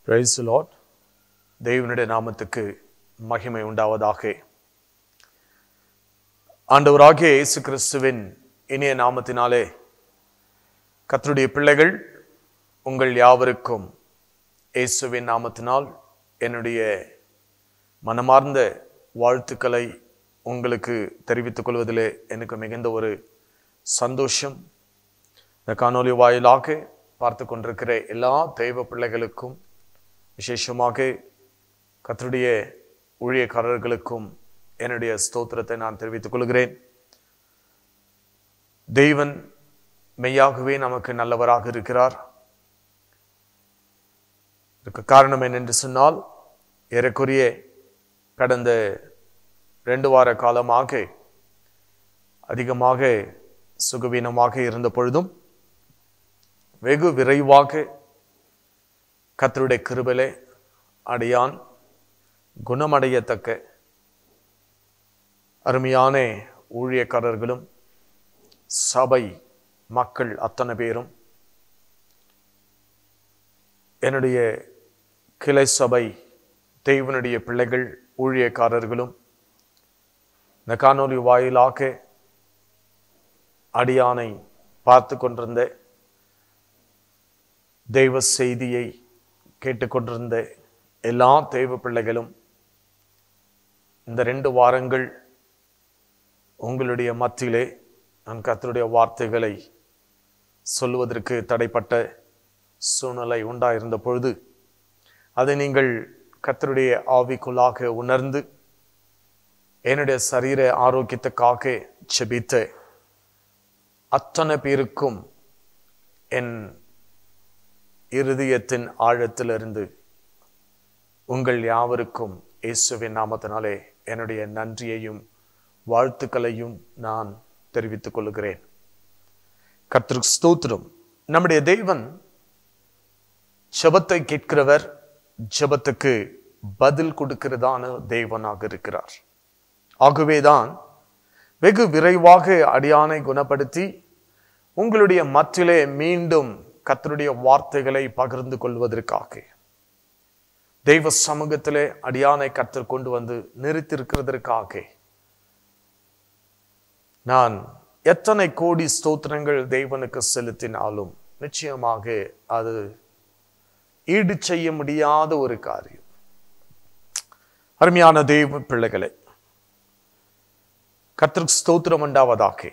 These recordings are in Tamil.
Praise the Lord. தேவனுடைய நாமத்துக்கு மகிமை உண்டாவதாக. ஆண்டவராகிய இயேசு கிறிஸ்துவின் இனிய நாமத்தினாலே கர்த்தருடைய பிள்ளைகள் உங்கள் யாவருக்கும் இயேசுவின் நாமத்தினால் என்னுடைய மனமார்ந்த வாழ்த்துக்களை உங்களுக்கு தெரிவித்துக் கொள்வதிலே எனக்கு மிகுந்த ஒரு சந்தோஷம். இந்த காணொலி வாயிலாக பார்த்து கொண்டிருக்கிற எல்லா தெய்வ பிள்ளைகளுக்கும், விசேஷமாக கர்த்தருடைய ஊழியக்காரர்களுக்கும் என்னுடைய ஸ்தோத்திரத்தை நான் தெரிவித்துக் கொள்கிறேன். தேவன் மெய்யாகவே நமக்கு நல்லவராக இருக்கிறார். இதுக்கு காரணம் என்னென்று சொன்னால், ஏறக்குறைய கடந்த 2 வார காலமாக அதிகமாக சுகவீனமாக இருந்த பொழுதும் வெகு விரைவாக கர்த்தருடைய கிருபையிலே அடியான் குணமடையத்தக்க அருமையான ஊழியக்காரர்களும் சபை மக்கள் அத்தனை பேரும், என்னுடைய கிளை சபை தேவனுடைய பிள்ளைகள் ஊழியக்காரர்களும் இந்த காணொலி வாயிலாக அடியானை பார்த்து கொண்டிருந்த, தெய்வ செய்தியை கேட்டுக்கொண்டிருந்த எல்லா தெய்வ பிள்ளைகளும் இந்த 2 வாரங்கள் உங்களுடைய மத்தியிலே நான் கர்த்தருடைய வார்த்தைகளை சொல்வதற்கு தடைப்பட்ட சூழ்நிலை உண்டாயிருந்த பொழுது அதை நீங்கள் கர்த்தருடைய ஆவிக்குள்ளாக உணர்ந்து என்னுடைய சரீர ஆரோக்கியத்துக்காக ஜெபித்த அத்தனை பேருக்கும் என் இருதயத்தின் ஆழத்திலிருந்து உங்கள் யாவருக்கும் இயேசுவின் நாமத்தினாலே என்னுடைய நன்றியையும் வாழ்த்துக்களையும் நான் தெரிவித்துக் கொள்கிறேன். கர்த்தருக்கு ஸ்தோத்திரம். நம்முடைய தேவன் ஜெபத்தை கேட்கிறவர், ஜெபத்துக்கு பதில் கொடுக்கிறதான தேவனாக இருக்கிறார். ஆகவேதான் வெகு விரைவாக அடியானை குணப்படுத்தி உங்களுடைய மத்தியிலே மீண்டும் கர்த்தருடைய வார்த்தைகளை பகிர்ந்து கொள்வதற்காக தெய்வ சமூகத்திலே அடியானை கர்த்தர் கொண்டு வந்து நிறுத்திருக்கிறதற்காக நான் எத்தனை கோடி ஸ்தோத்திரங்கள் தேவனுக்கு செலுத்தினாலும் நிச்சயமாக அது ஈடு செய்ய முடியாத ஒரு காரியம். அருமையான தெய்வ பிள்ளைகளே, கர்த்தருக்கு ஸ்தோத்திரம் உண்டாவதாக.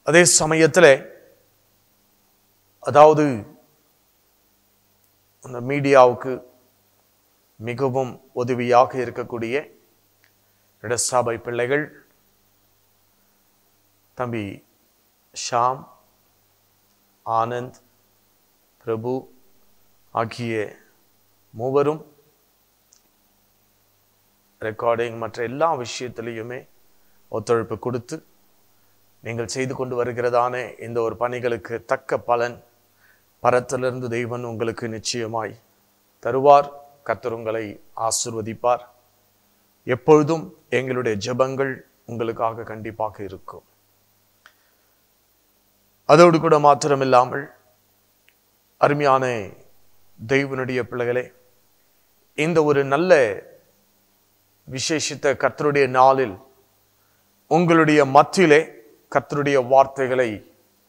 அதே சமயத்தில் அதாவது அந்த மீடியாவுக்கு மிகவும் உதவியாக இருக்கக்கூடிய சபை பிள்ளைகள் தம்பி ஷாம், ஆனந்த், பிரபு ஆகிய மூவரும் ரெக்கார்டிங் மற்ற எல்லா விஷயத்திலையுமே ஒத்துழைப்பு கொடுத்து நீங்கள் செய்து கொண்டு வருகிறதான இந்த ஒரு பணிகளுக்கு தக்க பலன் பரத்திலிருந்து தெய்வன் உங்களுக்கு நிச்சயமாய் தருவார். கர்த்தர் உங்களை ஆசீர்வதிப்பார். எப்பொழுதும் எங்களுடைய ஜெபங்கள் உங்களுக்காக கண்டிப்பாக இருக்கும். அதோடு கூட மாத்திரமில்லாமல் அருமையான தெய்வனுடைய பிள்ளைகளே, இந்த ஒரு நல்ல விசேஷித்த கர்த்தருடைய நாளில் உங்களுடைய மத்தியிலே கர்த்தருடைய வார்த்தைகளை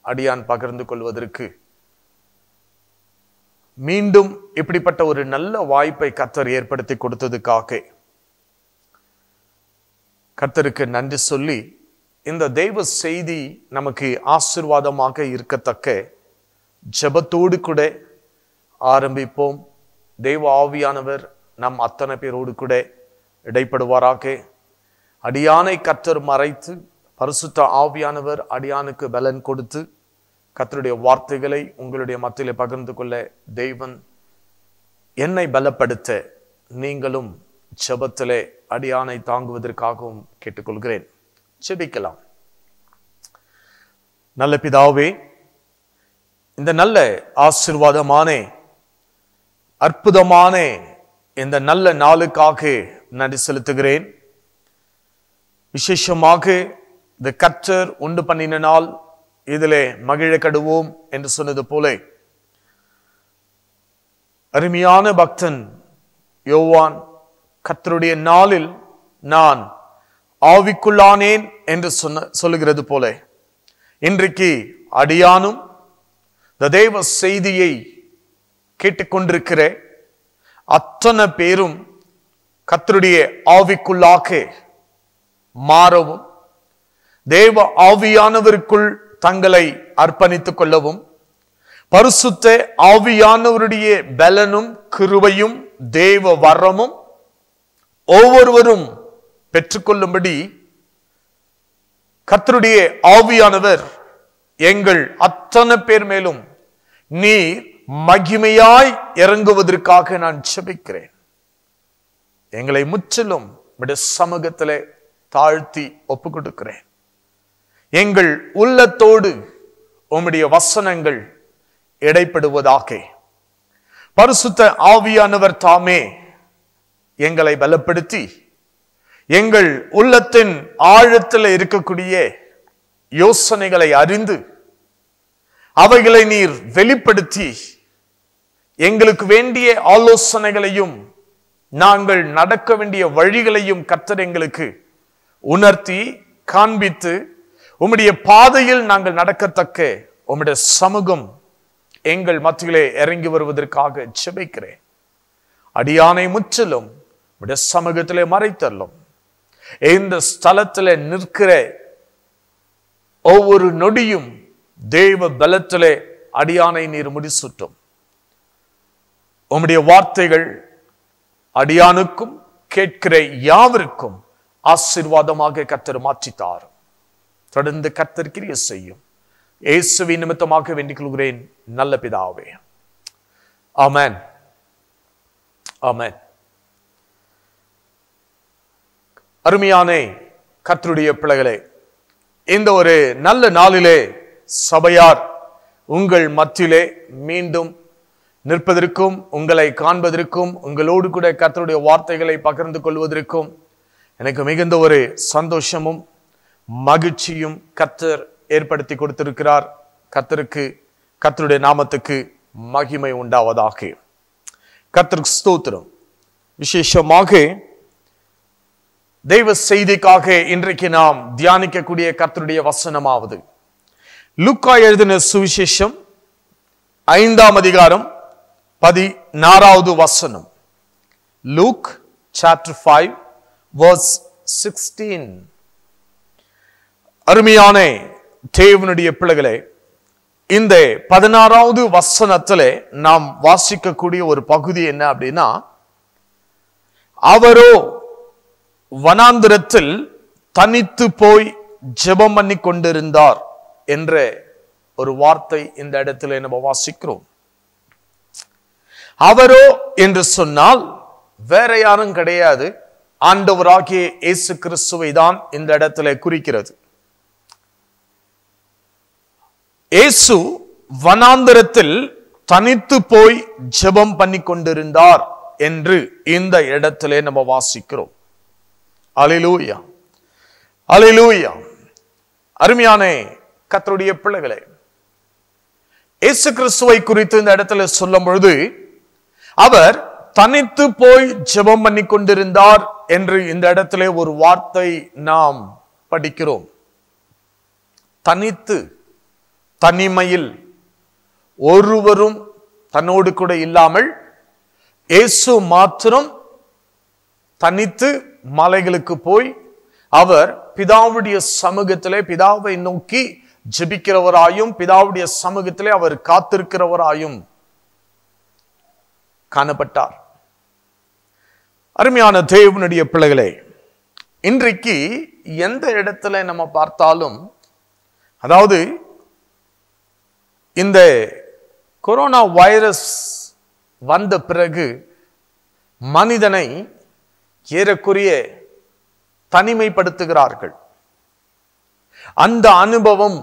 அடியான் பகிர்ந்து கொள்வதற்கு மீண்டும் இப்படிப்பட்ட ஒரு நல்ல வாய்ப்பை கர்த்தர் ஏற்படுத்தி கொடுத்ததுக்காக கர்த்தருக்கு நன்றி சொல்லி, இந்த தெய்வ செய்தி நமக்கு ஆசீர்வாதமாக இருக்கத்தக்க ஜெபத்தோடு கூட ஆரம்பிப்போம். தெய்வ ஆவியானவர் நம் அத்தனை பேரோடு கூட இடைப்படுவாராக. அடியானை கர்த்தர் மறைத்து பரிசுத்த ஆவியானவர் அடியானுக்கு பலன் கொடுத்து கர்த்தருடைய வார்த்தைகளை உங்களுடைய மத்தியிலே பகிர்ந்து கொள்ள தேவன் என்னை பலப்படுத்த நீங்களும் ஜெபத்திலே அடியானை தாங்குவதற்காகவும் கேட்டுக்கொள்கிறேன். ஜெபிக்கலாம். நல்ல பிதாவே, இந்த நல்ல ஆசீர்வாதமான அற்புதமான இந்த நல்ல நாளுக்காக நன்றி செலுத்துகிறேன். விசேஷமாக இந்த கர்த்தர் உண்டு பண்ணின நாள், இதிலே மகிழ கடுவோம் என்று சொன்னது போல அருமையான பக்தன் யோவான் கர்த்தருடைய நாளில் நான் ஆவிக்குள்ளானேன் என்று சொல்லுகிறது போல இன்றைக்கு அடியானும் தேவ செய்தியை கேட்டுக்கொண்டிருக்கிற அத்தனை பேரும் கர்த்தருடைய ஆவிக்குள்ளாக மாறவும் தேவ ஆவியானவருக்குள் தங்களை அர்ப்பணித்துக் கொள்ளவும் பரிசுத்த ஆவியானவருடைய பலனும் கிருபையும் தேவ வரமும் ஒவ்வொருவரும் பெற்றுக்கொள்ளும்படி கர்த்தருடைய ஆவியானவர் எங்கள் அத்தனை பேர் மேலும் நீர் மகிமையாய் இறங்குவதற்காக நான் ஜெபிக்கிறேன். எங்களை முற்றிலும் சமூகத்திலே தாழ்த்தி ஒப்பு கொடுக்கிறேன். எங்கள் உள்ளத்தோடு உம்முடைய வசனங்கள் இடைப்படுவதாக பரிசுத்த ஆவியானவர் தாமே எங்களை பலப்படுத்தி எங்கள் உள்ளத்தின் ஆழத்தில் இருக்கக்கூடிய யோசனைகளை அறிந்து அவைகளை நீர் வெளிப்படுத்தி எங்களுக்கு வேண்டிய ஆலோசனைகளையும் நாங்கள் நடக்க வேண்டிய வழிகளையும் கர்த்தர் எங்களுக்கு உணர்த்தி காண்பித்து உம்முடைய பாதையில் நாங்கள் நடக்கத்தக்க உம்முடைய சமூகம் எங்கள் மத்தியிலே இறங்கி வருவதற்காக ஜெபிக்கிறேன். அடியானை முற்றிலும் உம்முடைய சமூகத்திலே மறைத்தள்ளும். இந்த ஸ்தலத்திலே நிற்கிற ஒவ்வொரு நொடியும் தேவ பலத்திலே அடியானை நீர் முடிசூட்டும். உம்முடைய வார்த்தைகள் அடியானுக்கும் கேட்கிற யாவருக்கும் ஆசீர்வாதமாக கர்த்தர் மாற்றித்தார். தொடர்ந்து கர்த்தர் கிரியை செய்யும். இயேசுவின் நிமித்தமாக வேண்டிக் கொள்கிறேன் நல்ல பிதாவே. ஆமென், ஆமென். அருமையான கர்த்தருடைய பிள்ளைகளே, இந்த ஒரு நல்ல நாளிலே சபையார் உங்கள் மத்தியிலே மீண்டும் நிற்பதற்கும் உங்களை காண்பதற்கும் உங்களோடு கூட கர்த்தருடைய வார்த்தைகளை பகிர்ந்து கொள்வதற்கும் எனக்கு மிகுந்த ஒரு சந்தோஷமும் மகிழ்ச்சியும் கர்த்தர் ஏற்படுத்தி கொடுத்திருக்கிறார். கர்த்தருடைய நாமத்துக்கு மகிமை உண்டாவதாக. கர்த்தருக்கு ஸ்தோத்திரம். விசேஷமாக தெய்வ செய்திக்காக இன்றைக்கு நாம் தியானிக்கக்கூடிய கர்த்தருடைய வசனமாவது லூக்கா எழுதின சுவிசேஷம் 5ஆம் அதிகாரம் 16வது வசனம். Luke chapter 5 verse 16. அருமையான தேவனுடைய பிள்ளைகளே, இந்த 16வது வசனத்திலே நாம் வாசிக்கக்கூடிய ஒரு பகுதி என்ன அப்படின்னா, அவரோ வனாந்திரத்தில் தனித்து போய் ஜெபம் பண்ணி கொண்டிருந்தார் என்ற ஒரு வார்த்தை இந்த இடத்துல நம்ம வாசிக்கிறோம். அவரோ என்று சொன்னால் வேற யாரும் கிடையாது, ஆண்டவராகிய இயேசு கிறிஸ்துவை தான் இந்த இடத்துல குறிக்கிறது. இயேசு வனாந்திரத்தில் தனித்து போய் ஜெபம் பண்ணி கொண்டிருந்தார் என்று இந்த இடத்திலே நம்ம வாசிக்கிறோம். அல்லேலூயா, அல்லேலூயா. அருமையான கர்த்தருடைய பிள்ளைகளே, இயேசு கிறிஸ்துவை குறித்து இந்த இடத்துல சொல்லும் பொழுது அவர் தனித்து போய் ஜெபம் பண்ணி கொண்டிருந்தார் என்று இந்த இடத்திலே ஒரு வார்த்தை நாம் படிக்கிறோம். தனித்து, தனிமையில், ஒருவரும் தன்னோடு கூட இல்லாமல் இயேசு மாத்திரம் தனித்து மலைகளுக்கு போய் அவர் பிதாவுடைய சமூகத்திலே பிதாவை நோக்கி ஜெபிக்கிறவராயும் பிதாவுடைய சமூகத்திலே அவர் காத்திருக்கிறவராயும் காணப்பட்டார். அருமையான தேவனுடைய பிள்ளைகளே, இன்றைக்கு எந்த இடத்துல நம்ம பார்த்தாலும், அதாவது இந்த கொரோனா வைரஸ் வந்த பிறகு மனிதனை ஏறக்குறைய தனிமைப்படுத்துகிறார்கள். அந்த அனுபவம்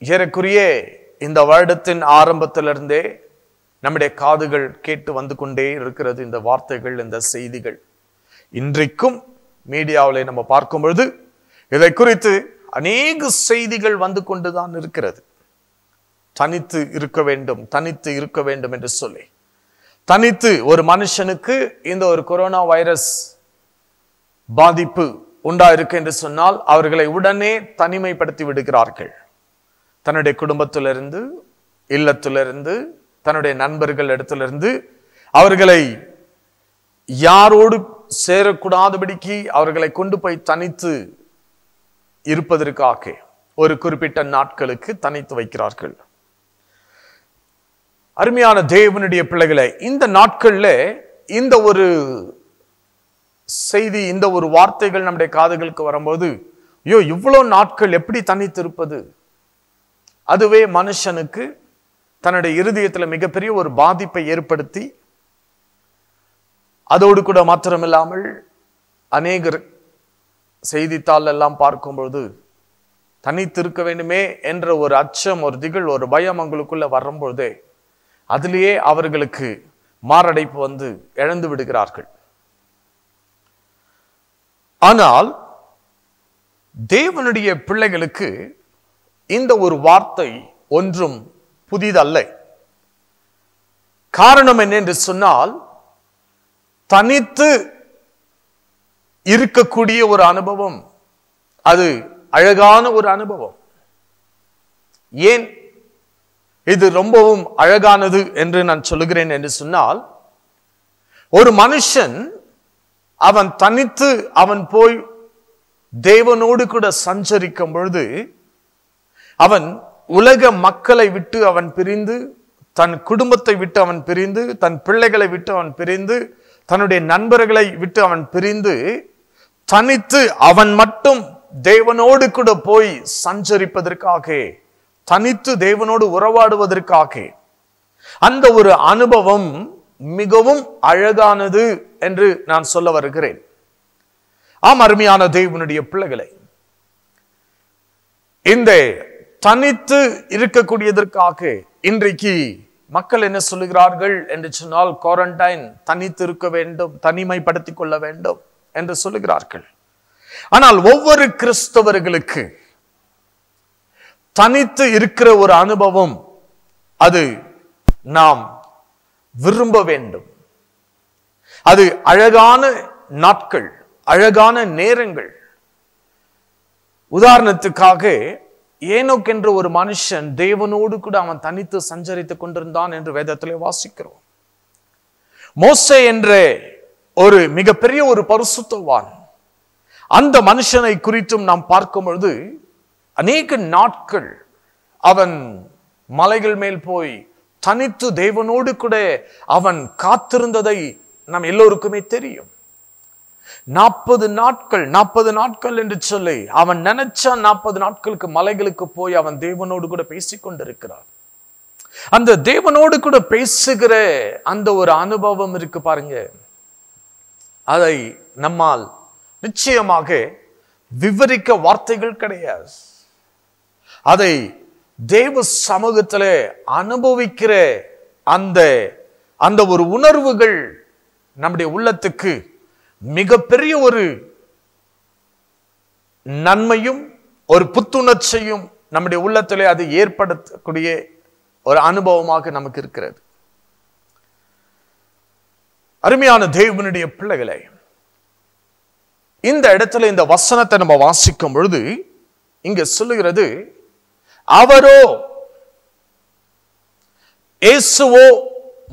ஏறக்குறைய இந்த வருடத்தின் ஆரம்பத்திலிருந்தே நம்முடைய காதுகள் கேட்டு வந்து கொண்டே இருக்கிறது. இந்த வார்த்தைகள், இந்த செய்திகள் இன்றைக்கும் மீடியாவில் நம்ம பார்க்கும் பொழுது இதை குறித்து அநேக செய்திகள் வந்து கொண்டுதான் இருக்கிறது. தனித்து இருக்க வேண்டும், தனித்து இருக்க வேண்டும் என்று சொல்லி தனித்து ஒரு மனுஷனுக்கு இந்த ஒரு கொரோனா வைரஸ் பாதிப்பு உண்டாயிருக்கு என்று சொன்னால் அவர்களை உடனே தனிமைப்படுத்தி விடுகிறார்கள். தன்னுடைய குடும்பத்திலிருந்து, இல்லத்திலிருந்து, தன்னுடைய நண்பர்கள் இடத்திலிருந்து அவர்களை யாரோடு சேரக்கூடாதபடிக்கு அவர்களை கொண்டு போய் தனித்து இருப்பதற்காக ஒரு குறிப்பிட்ட நாட்களுக்கு தனித்து வைக்கிறார்கள். அருமையான தேவனுடைய பிள்ளைகளை, இந்த நாட்கள்ல இந்த ஒரு செய்தி, இந்த ஒரு வார்த்தைகள் நம்முடைய காதுகளுக்கு வரும்போது, ஐயோ இவ்வளவு நாட்கள் எப்படி தனித்து இருப்பது? அதுவே மனுஷனுக்கு தன்னுடைய இருதயத்தில் மிகப்பெரிய ஒரு பாதிப்பை ஏற்படுத்தி, அதோடு கூட மாத்திரமில்லாமல் அநேகர் செய்தித்தாள் எல்லாம் பார்க்கும்பொழுது தனித்திருக்க வேண்டுமே என்ற ஒரு அச்சம், ஒரு திகில், ஒரு பயம் அவங்களுக்குள்ள வரும்பொழுதே அதிலேயே அவர்களுக்கு மாரடைப்பு வந்து இழந்து விடுகிறார்கள். ஆனால் தேவனுடைய பிள்ளைகளுக்கு இந்த ஒரு வார்த்தை ஒன்றும் புதிதல்ல. காரணம் என்ன என்று சொன்னால், தனித்து இருக்கக்கூடிய ஒரு அனுபவம், அது அழகான ஒரு அனுபவம். ஏன் இது ரொம்பவும் அழகானது என்று நான் சொல்லுகிறேன் என்று சொன்னால், ஒரு மனுஷன் அவன் தனித்து அவன் போய் தேவனோடு கூட சஞ்சரிக்கும் பொழுது, அவன் உலக மக்களை விட்டு அவன் பிரிந்து, தன் குடும்பத்தை விட்டு அவன் பிரிந்து, தன் பிள்ளைகளை விட்டு அவன் பிரிந்து, தன்னுடைய நண்பர்களை விட்டு அவன் பிரிந்து, தனித்து அவன் மட்டும் தேவனோடு கூட போய் சஞ்சரிப்பதற்காக, தனித்து தேவனோடு உறவாடுவதற்காக, அந்த ஒரு அனுபவம் மிகவும் அழகானது என்று நான் சொல்ல வருகிறேன். ஆம் அருமையான தேவனுடைய பிள்ளைகளை, இந்த தனித்து இருக்கக்கூடியதற்காக இன்றைக்கு மக்கள் என்ன சொல்லுகிறார்கள் என்று சொன்னால், குவாரண்டைன், தனித்து இருக்க வேண்டும், தனிமைப்படுத்திக் கொள்ள வேண்டும் என்று சொல்லுகிறார்கள். ஆனால் ஒவ்வொரு கிறிஸ்தவர்களுக்கு தனித்து இருக்கிற ஒரு அனுபவம், அது நாம் விரும்ப வேண்டும். அது அழகான நாட்கள், அழகான நேரங்கள். உதாரணத்துக்காக ஏனோக் என்ற ஒரு மனுஷன் தேவனோடு கூட அவன் தனித்து சஞ்சரித்துக் கொண்டிருந்தான் என்று வேதத்திலே வாசிக்கிறோம். மோசே என்ற ஒரு மிகப்பெரிய ஒரு பரிசுத்தவான், அந்த மனுஷனை குறித்தும் நாம் பார்க்கும் பொழுது, அநேக நாட்கள் அவன் மலைகள் மேல் போய் தனித்து தேவனோடு கூட அவன் காத்திருந்ததை நாம் எல்லோருக்குமே தெரியும். 40 நாட்கள் என்று சொல்லி அவன் நினைச்சா 40 நாட்களுக்கு மலைகளுக்கு போய் அவன் தேவனோடு கூட பேசிக்கொண்டிருக்கிறான். அந்த தேவனோடு கூட பேசுகிற அந்த ஒரு அனுபவம் இருக்கு பாருங்க, அதை நம்மால் நிச்சயமாக விவரிக்க வார்த்தைகள் கிடையாது. அதை தேவ சமூகத்திலே அனுபவிக்கிற அந்த ஒரு உணர்வுகள் நம்முடைய உள்ளத்துக்கு மிகப்பெரிய ஒரு நன்மையும் ஒரு புத்துணர்ச்சியும் நம்முடைய உள்ளத்திலே அது ஏற்படுத்தக்கூடிய ஒரு அனுபவமாக நமக்கு இருக்கிறது. அருமையான தேவனுடைய பிள்ளைகளை, இந்த இடத்துல இந்த வசனத்தை நம்ம வாசிக்கும் பொழுது இங்க சொல்லுகிறது, அவரோ இயேசுவோ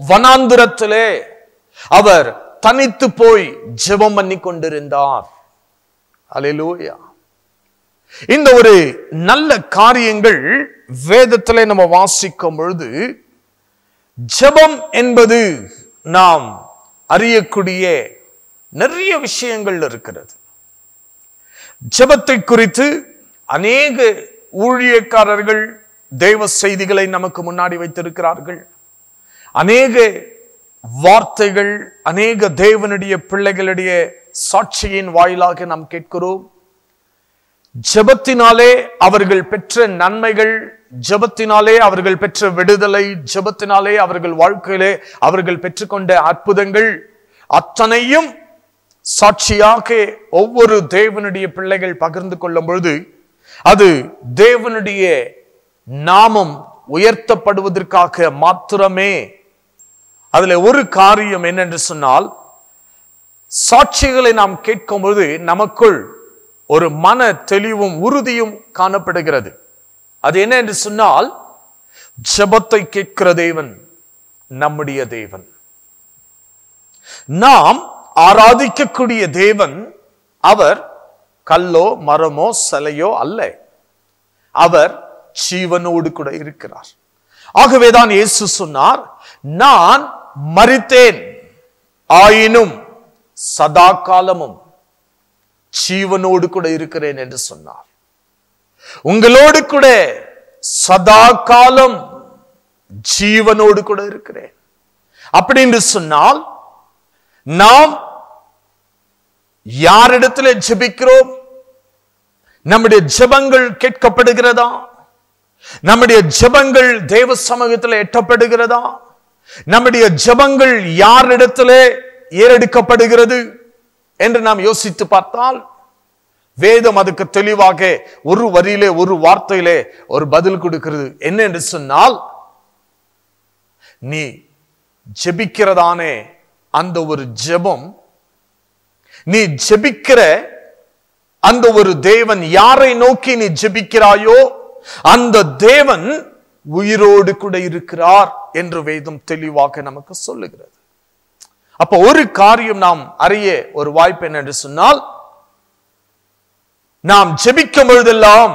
வனாந்திரத்திலே அவர் தனித்து போய் ஜெபம் பண்ணி கொண்டிருந்தார். அல்லேலூயா. இந்த ஒரு நல்ல காரியங்கள் வேதத்திலே நம்ம வாசிக்கும் பொழுது, ஜெபம் என்பது நாம் அறியக்கூடிய நிறைய விஷயங்கள் இருக்கிறது. ஜெபத்தை குறித்து அநேக ஊழியக்காரர்கள் தேவ செய்திகளை நமக்கு முன்னாடி வைத்திருக்கிறார்கள். அநேக வார்த்தைகள், அநேக தேவனுடைய பிள்ளைகளுடைய சாட்சியின் வாயிலாக நாம் கேட்கிறோம். ஜெபத்தினாலே அவர்கள் பெற்ற நன்மைகள், ஜெபத்தினாலே அவர்கள் பெற்ற விடுதலை, ஜெபத்தினாலே அவர்கள் வாழ்க்கையிலே அவர்கள் பெற்றுக்கொண்ட அற்புதங்கள் அத்தனையும் சாட்சியாக ஒவ்வொரு தேவனுடைய பிள்ளைகள் பகிர்ந்து கொள்ளும் பொழுது, அது தேவனுடைய நாமம் உயர்த்தப்படுவதற்காக மாத்திரமே அதுல ஒரு காரியம் என்னென்று சொன்னால், சாட்சிகளை நாம் கேட்கும்போது நமக்குள் ஒரு மன தெளிவும் உறுதியும் காணப்படுகிறது. அது என்ன என்று சொன்னால், ஜெபத்தை கேட்கிற தேவன் நம்முடைய தேவன். நாம் ஆராதிக்கக்கூடிய தேவன் அவர் கல்லோ மரமோ சிலையோ அல்ல. அவர் ஜீவனோடு கூட இருக்கிறார். ஆகவேதான் இயேசு சொன்னார், நான் மரித்தேன், ஆயினும் சதா காலமும் ஜீவனோடு கூட இருக்கிறேன் என்று சொன்னார். உங்களோடு கூட சதா காலம் ஜீவனோடு கூட இருக்கிறேன். அப்படி என்று சொன்னால், நாம் யாரிடத்தில் ஜெபிக்கிறோம்? நம்முடைய ஜெபங்கள் கேட்கப்படுகிறதா? நம்முடைய ஜெபங்கள் தேவ சமூகத்தில் எட்டப்படுகிறதா? நம்முடைய ஜெபங்கள் யாரிடத்திலே ஏறெடுக்கப்படுகிறது என்று நாம் யோசித்து பார்த்தால், வேதம் அதுக்கு தெளிவாக ஒரு வரியிலே ஒரு வார்த்தையிலே ஒரு பதில் கொடுக்கிறது. என்ன என்று சொன்னால், நீ ஜெபிக்கிறதானே அந்த ஒரு ஜெபம், நீ ஜெபிக்கிற அந்த ஒரு தேவன், யாரை நோக்கி நீ ஜெபிக்கிறாயோ அந்த தேவன் உயிரோடு கூட இருக்கிறார் என்று வேதம் தெளிவாக நமக்கு சொல்லுகிறது. அப்ப ஒரு காரியம் நாம் அறிய ஒரு வாய்ப்பு என்ன என்று சொன்னால், நாம் ஜெபிக்கும் பொழுதெல்லாம்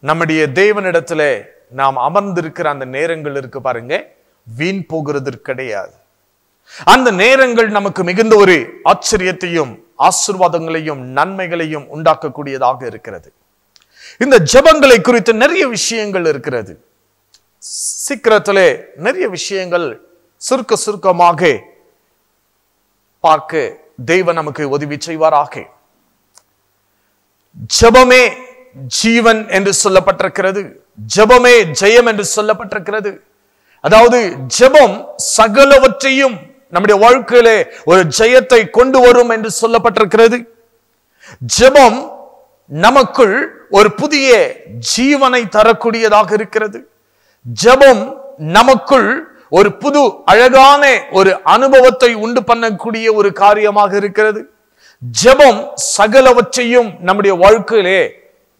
நம்முடைய தேவனிடத்திலே நாம் அமர்ந்திருக்கிற அந்த நேரங்கள் இருக்கு பாருங்க, வீண் போகிறது கிடையாது. அந்த நேரங்கள் நமக்கு மிகுந்த ஒரு ஆச்சரியத்தையும் ஆசீர்வாதங்களையும் நன்மைகளையும் உண்டாக்கக்கூடியதாக இருக்கிறது. இந்த ஜெபங்களை குறித்து நிறைய விஷயங்கள் இருக்கிறது. சீக்கிரத்திலே நிறைய விஷயங்கள் சுருக்கமாக பார்க்க தேவன் நமக்கு உதவி செய்வாராக. ஜெபமே ஜீவன் என்று சொல்லப்பட்டிருக்கிறது. ஜெபமே ஜெயம் என்று சொல்லப்பட்டிருக்கிறது. அதாவது ஜெபம் சகலவற்றையும் நம்முடைய வாழ்க்கையிலே ஒரு ஜெயத்தை கொண்டு வரும் என்று சொல்லப்பட்டிருக்கிறது. ஜெபம் நமக்குள் ஒரு புதிய ஜீவனை தரக்கூடியதாக இருக்கிறது. ஜெபம் நமக்குள் ஒரு புது அழகான ஒரு அனுபவத்தை உண்டு பண்ணக்கூடிய ஒரு காரியமாக இருக்கிறது. ஜெபம் சகலவற்றையும் நம்முடைய வாழ்க்கையிலே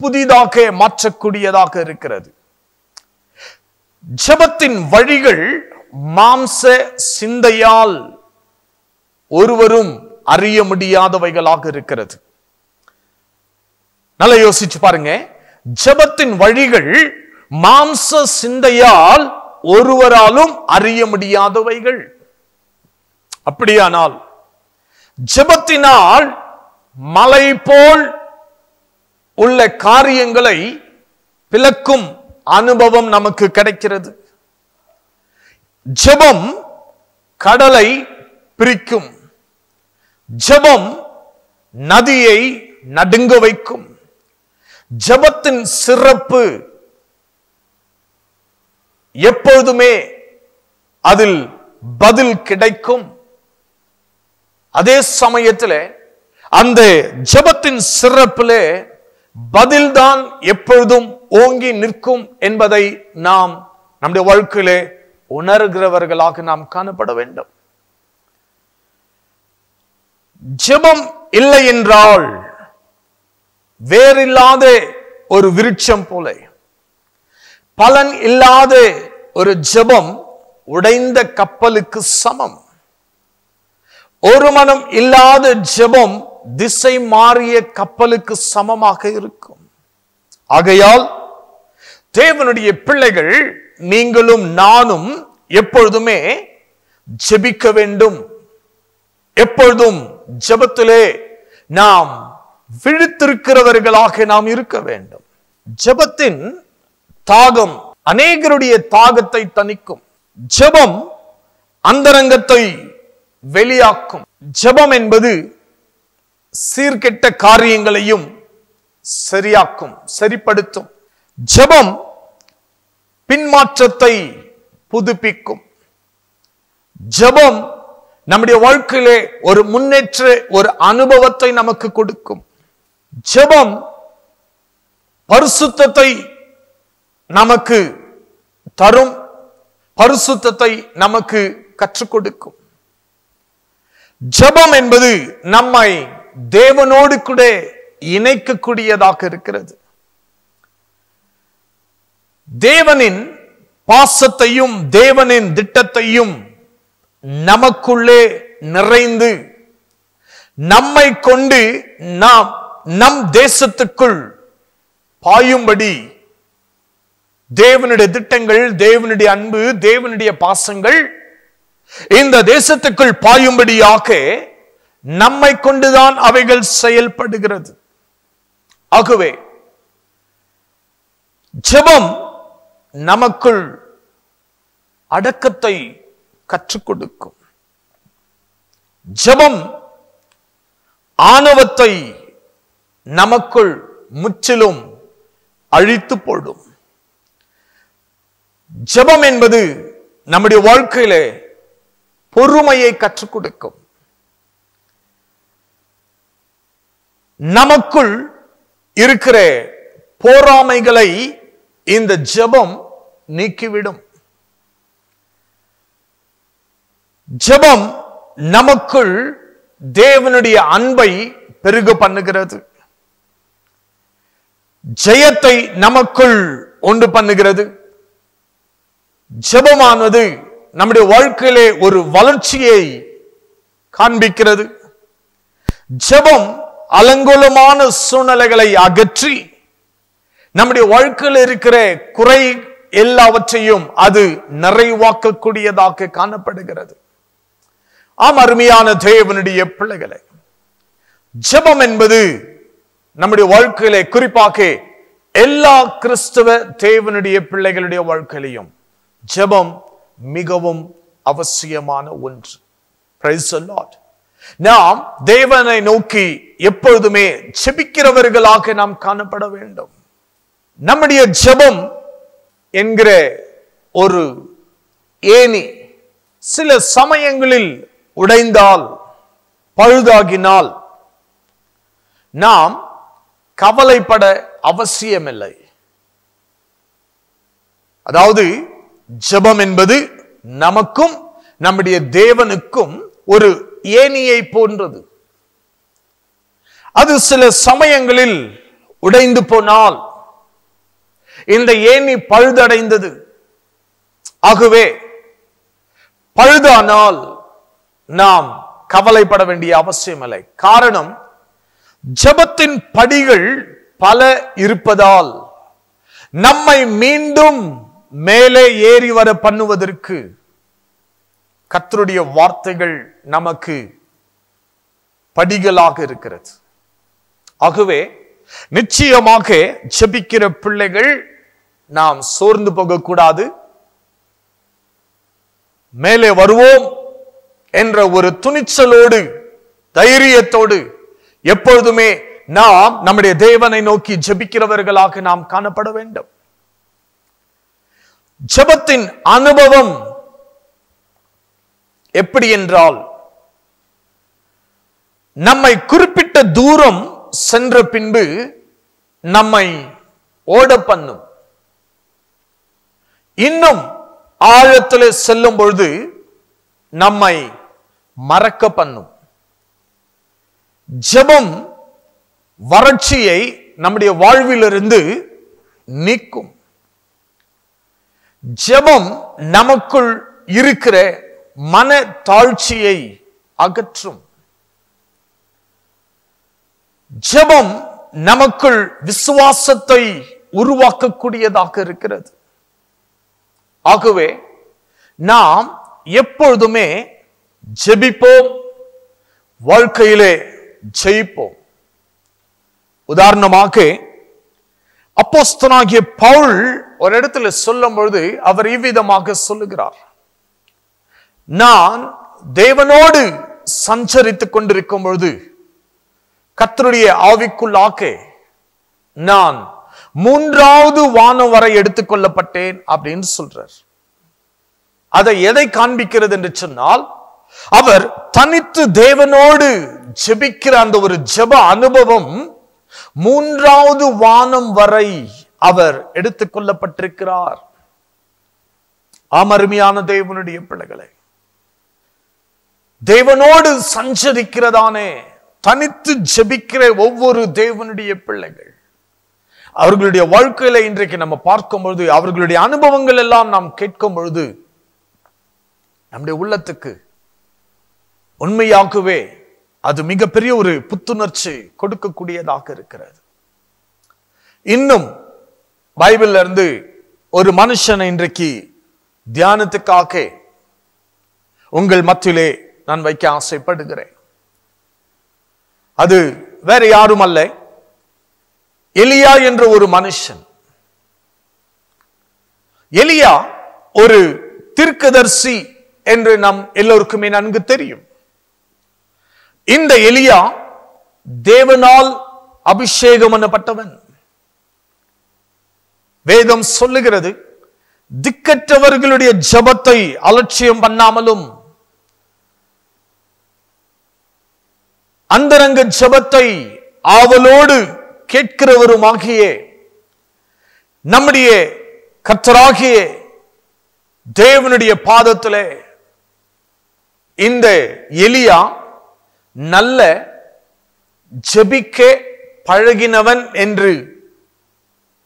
புதிதாக மாற்றக்கூடியதாக இருக்கிறது. ஜெபத்தின் வழிகள் மாம்ச சிந்தையால் ஒருவரும் அறிய முடியாதவைகளாக இருக்கிறது. நல்லா யோசிச்சு பாருங்க. ஜெபத்தின் வழிகள் மாம்ச சிந்தையால் ஒருவராலும் அறிய முடியாதவைகள். அப்படியானால் ஜெபத்தினால் மலை போல் உள்ள காரியங்களை பிளக்கும் அனுபவம் நமக்கு கிடைக்கிறது. ஜெபம் கடலை பிரிக்கும். ஜெபம் நதியை நடுங்க வைக்கும். ஜெபத்தின் சிறப்பு எப்பொழுதுமே அதில் பதில் கிடைக்கும். அதே சமயத்தில் அந்த ஜெபத்தின் சிறப்பிலே பதில்தான் எப்பொழுதும் ஓங்கி நிற்கும் என்பதை நாம் நம்முடைய வாழ்க்கையிலே உணர்கிறவர்களாக நாம் காணப்பட வேண்டும். ஜெபம் இல்லை என்றால் வேறில்லாத ஒரு விருட்சம் போல, பலன் இல்லாத ஒரு ஜெபம் உடைந்த கப்பலுக்கு சமம். ஒரு மனம் இல்லாத ஜெபம் திசை மாறிய கப்பலுக்கு சமமாக இருக்கும். ஆகையால் தேவனுடைய பிள்ளைகள் நீங்களும் நானும் எப்பொழுதுமே ஜெபிக்க வேண்டும். எப்பொழுதும் ஜெபத்திலே நாம் விழித்திருக்கிறவர்களாக நாம் இருக்க வேண்டும். ஜெபத்தின் தாகம் அநேகருடைய தாகத்தை தணிக்கும். ஜெபம் அந்தரங்கத்தை வெளியாக்கும். ஜெபம் என்பது சீர்கெட்ட காரியங்களையும் சரியாக்கும், சரிப்படுத்தும். ஜெபம் பின்மாற்றத்தை புதுப்பிக்கும். ஜெபம் நம்முடைய வாழ்க்கையிலே ஒரு முன்னேற்ற ஒரு அனுபவத்தை நமக்கு கொடுக்கும். ஜெபம் பரிசுத்தத்தை நமக்கு தரும், பரிசுத்தத்தை நமக்கு கற்றுக் கொடுக்கும். ஜெபம் என்பது நம்மை தேவனோடு கூட இணைக்கக்கூடியதாக இருக்கிறது. தேவனின் பாசத்தையும் தேவனின் திட்டத்தையும் நமக்குள்ளே நிறைந்து நம்மை கொண்டு நாம் நம் தேசத்துக்குள் பாயும்படி தேவனுடைய திட்டங்கள், தேவனுடைய அன்பு, தேவனுடைய பாசங்கள் இந்த தேசத்துக்குள் பாயும்படியாக நம்மை கொண்டுதான் அவைகள் செயல்படுகிறது. ஆகவே ஜெபம் நமக்குள் அடக்கத்தை கற்றுக் கொடுக்கும். ஜெபம் ஆணவத்தை நமக்குள் முற்றிலும் அழித்து போடும். ஜெபம் என்பது நம்முடைய வாழ்க்கையிலே பொறுமையை கற்றுக் கொடுக்கும். நமக்குள் இருக்கிற போராமைகளை இந்த ஜெபம் நீக்கிவிடும். ஜெபம் நமக்குள் தேவனுடைய அன்பை பெருக பண்ணுகிறது. ஜெயத்தை நமக்குள் உண்டு பண்ணுகிறது. ஜெபமானது நம்முடைய வாழ்க்கையிலே ஒரு வளர்ச்சியை காண்பிக்கிறது. ஜெபம் அலங்கோலமான சூழ்நிலைகளை அகற்றி நம்முடைய வாழ்க்கையில் இருக்கிற குறை எல்லாவற்றையும் அது நிறைவாக்கக்கூடியதாக காணப்படுகிறது. ஆம், அருமையான தேவனுடைய பிள்ளைகளை, ஜெபம் என்பது நம்முடைய வாழ்க்கையிலே, குறிப்பாக எல்லா கிறிஸ்தவ தேவனுடைய பிள்ளைகளுடைய வாழ்க்கையிலையும் ஜெபம் மிகவும் அவசியமான ஒன்று. Praise the Lord. நாம் தேவனை நோக்கி எப்பொழுதுமே ஜெபிக்கிறவர்களாக நாம் காணப்பட வேண்டும். நம்முடைய ஜெபம் என்கிற ஒரு ஏணி சில சமயங்களில் உடைந்தால், பழுதாகினால் நாம் கவலைப்பட அவசியமில்லை. அதாவது ஜெபம் என்பது நமக்கும் நம்முடைய தேவனுக்கும் ஒரு ஏணியை போன்றது. அது சில சமயங்களில் உடைந்து போனால் இந்த ஏணி பழுதடைந்தது. ஆகவே பழுதானால் நாம் கவலைப்பட வேண்டிய அவசியம் இல்லை. காரணம், ஜெபத்தின் படிகள் பல இருப்பதால் நம்மை மீண்டும் மேலே ஏறி வர பண்ணுவதற்கு கர்த்தருடைய வார்த்தைகள் நமக்கு படிகளாக இருக்கிறது. ஆகவே நிச்சயமாக ஜெபிக்கிற பிள்ளைகள் நாம் சோர்ந்து போகக்கூடாது. மேலே வருவோம் என்ற ஒரு துணிச்சலோடு, தைரியத்தோடு எப்பொழுதுமே நாம் நம்முடைய தேவனை நோக்கி ஜெபிக்கிறவர்களாக நாம் காணப்பட வேண்டும். ஜெபத்தின் அனுபவம் எப்படி என்றால், நம்மை குறிப்பிட்ட தூரம் சென்ற பின்பு நம்மை ஓட பண்ணும். இன்னும் ஆழத்திலே செல்லும் பொழுது நம்மை மறக்க பண்ணும். ஜெபம் வறட்சியை நம்முடைய வாழ்விலிருந்து நீக்கும். ஜெபம் நமக்குள் இருக்கிற மன தாழ்ச்சியை அகற்றும். ஜெபம் நமக்குள் விசுவாசத்தை உருவாக்கக்கூடியதாக இருக்கிறது. ஆகவே நாம் எப்பொழுதுமே ஜெபிப்போம், வாழ்க்கையிலே ஜெயிப்போம். உதாரணமாக அப்போஸ்தலனாகிய பவுல் ஒரு இடத்துல சொல்லும் பொழுது அவர் இவ்விதமாக சொல்லுகிறார்: நான் தேவனோடு சஞ்சரித்துக் கொண்டிருக்கும் பொழுது கர்த்தருடைய ஆவிக்குள்ளாக நான் 3வது வானம் வரை எடுத்துக் கொள்ளப்பட்டேன் அப்படின்னு சொல்றார். அதை எதை காண்பிக்கிறது என்று சொன்னால், அவர் தனித்து தேவனோடு ஜெபிக்கிற அந்த ஒரு ஜெப அனுபவம் 3வது வானம் வரை அவர் எடுத்துக் கொள்ளப்பட்டிருக்கிறார். அருமையான தேவனுடைய பிள்ளைகளை, தேவனோடு சஞ்சரிக்கிறதானே தனித்து ஜெபிக்கிற ஒவ்வொரு தேவனுடைய பிள்ளைகள், அவர்களுடைய வாழ்க்கையில இன்றைக்கு நம்ம பார்க்கும் பொழுது, அவர்களுடைய அனுபவங்கள் எல்லாம் நாம் கேட்கும் பொழுது, நம்முடைய உள்ளத்துக்கு உண்மையாகவே அது மிகப்பெரிய ஒரு புத்துணர்ச்சி கொடுக்கக்கூடியதாக இருக்கிறது. இன்னும் பைபிள்ல இருந்து ஒரு மனுஷனை இன்றைக்கு தியானத்துக்காக உங்கள் மத்தியிலே நான் வைக்க ஆசைப்படுகிறேன். அது வேற யாரும் அல்ல, எலியா என்ற ஒரு மனுஷன். எலியா ஒரு தீர்க்கதரிசி என்று நம் எல்லோருக்குமே நன்கு தெரியும். இந்த எலியா தேவனால் அபிஷேகம் பண்ணப்பட்டவன். வேதம் சொல்லுகிறது, திக்கற்றவர்களுடைய ஜெபத்தை அலட்சியம் பண்ணாமலும் அந்தரங்க ஜெபத்தை ஆவலோடு கேட்கிறவருமாகிய நம்முடைய கர்த்தராகிய தேவனுடைய பாதத்திலே இந்த எலியா நல்ல ஜெபிக்க பழகினவன் என்று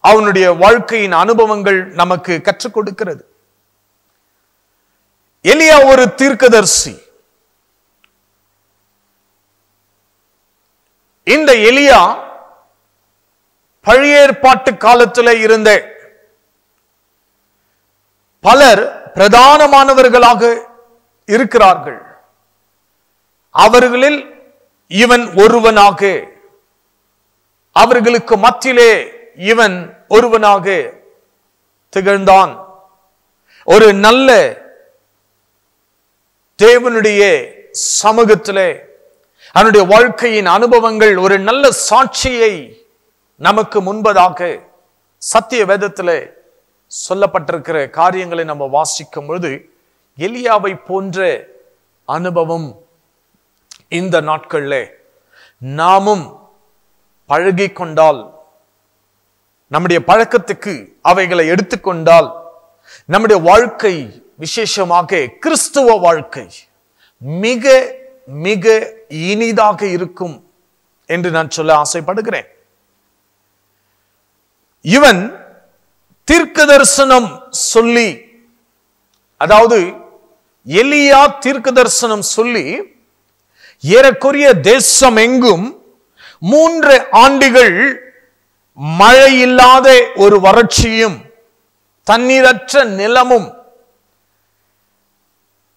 அவனுடைய வாழ்க்கையின் அனுபவங்கள் நமக்கு கற்றுக் கொடுக்கிறது. எலியா ஒரு தீர்க்கதரிசி. இந்த எலியா பழைய ஏற்பாட்டு காலத்தில் இருந்த பலர் பிரதானமானவர்களாக இருக்கிறார்கள். அவர்களில் இவன் ஒருவனாக, அவர்களுக்கு மத்தியிலே இவன் ஒருவனாக திகழ்ந்தான். ஒரு நல்ல தேவனுடைய சமூகத்திலே அவனுடைய வாழ்க்கையின் அனுபவங்கள் ஒரு நல்ல சாட்சியை நமக்கு முன்பதாக சத்திய வேதத்திலே சொல்லப்பட்டிருக்கிற காரியங்களை நம்ம வாசிக்கும் பொழுது எலியாவை போன்ற அனுபவம் இந்த நாட்களில் நாமும் பழகி கொண்டால், நம்முடைய பழக்கத்துக்கு அவைகளை எடுத்துக்கொண்டால், நம்முடைய வாழ்க்கை விசேஷமாக கிறிஸ்துவ வாழ்க்கை மிக மிக இனிதாக இருக்கும் என்று நான் சொல்ல ஆசைப்படுகிறேன். இவன் தீர்க்க தரிசனம் சொல்லி, அதாவது எலியா தீர்க்க தரிசனம் சொல்லி ஏறக்குறைய தேசம் எங்கும் 3 ஆண்டுகள் மழை இல்லாத ஒரு வறட்சியும் தண்ணீரற்ற நிலமும்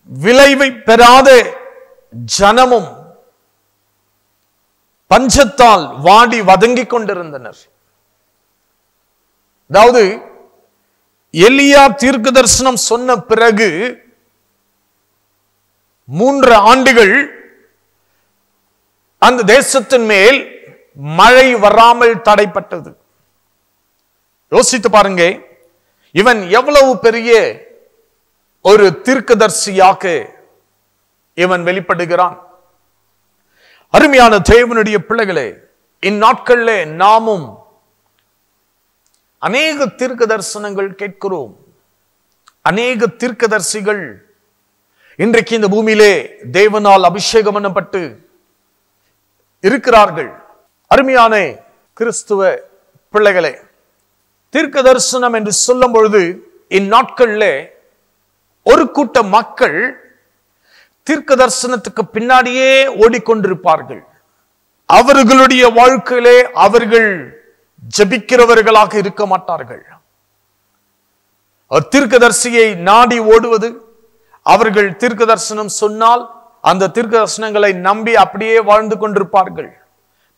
விளைவை பெறாத ஜனமும் பஞ்சத்தால் வாடி வதங்கிக் கொண்டிருந்தனர். அதாவது எலியா தீர்க்க தரிசனம் சொன்ன பிறகு 3 ஆண்டுகள் அந்த தேசத்தின் மேல் மழை வராமல் தடைப்பட்டது. யோசித்து பாருங்க, இவன் எவ்வளவு பெரிய ஒரு தீர்க்கதரிசியாக இவன் வெளிப்படுகிறான். அருமையான தேவனுடைய பிள்ளைகளே, இந்நாட்களிலே நாமும் அநேக தீர்க்க தரிசனங்கள் கேட்கிறோம். அநேக தீர்க்கதரிசிகள் இன்றைக்கு இந்த பூமியிலே தேவனால் அபிஷேகம் பண்ணப்பட்டு இருக்கிறார்கள். அருமையான கிறிஸ்துவ பிள்ளைகளே, தீர்க்க தரிசனம் என்று சொல்லும் பொழுது இந்நாட்களிலே ஒரு கூட்ட மக்கள் தீர்க்க தரிசனத்துக்கு பின்னாடியே ஓடிக்கொண்டிருப்பார்கள். அவர்களுடைய வாழ்க்கையிலே அவர்கள் ஜெபிக்கிறவர்களாக இருக்க மாட்டார்கள். தீர்க்கதரிசியை நாடி ஓடுவது, அவர்கள் தீர்க்க தரிசனம் சொன்னால் அந்த தீர்க்க தரிசனங்களை நம்பி அப்படியே வாழ்ந்து கொண்டிருப்பார்கள்.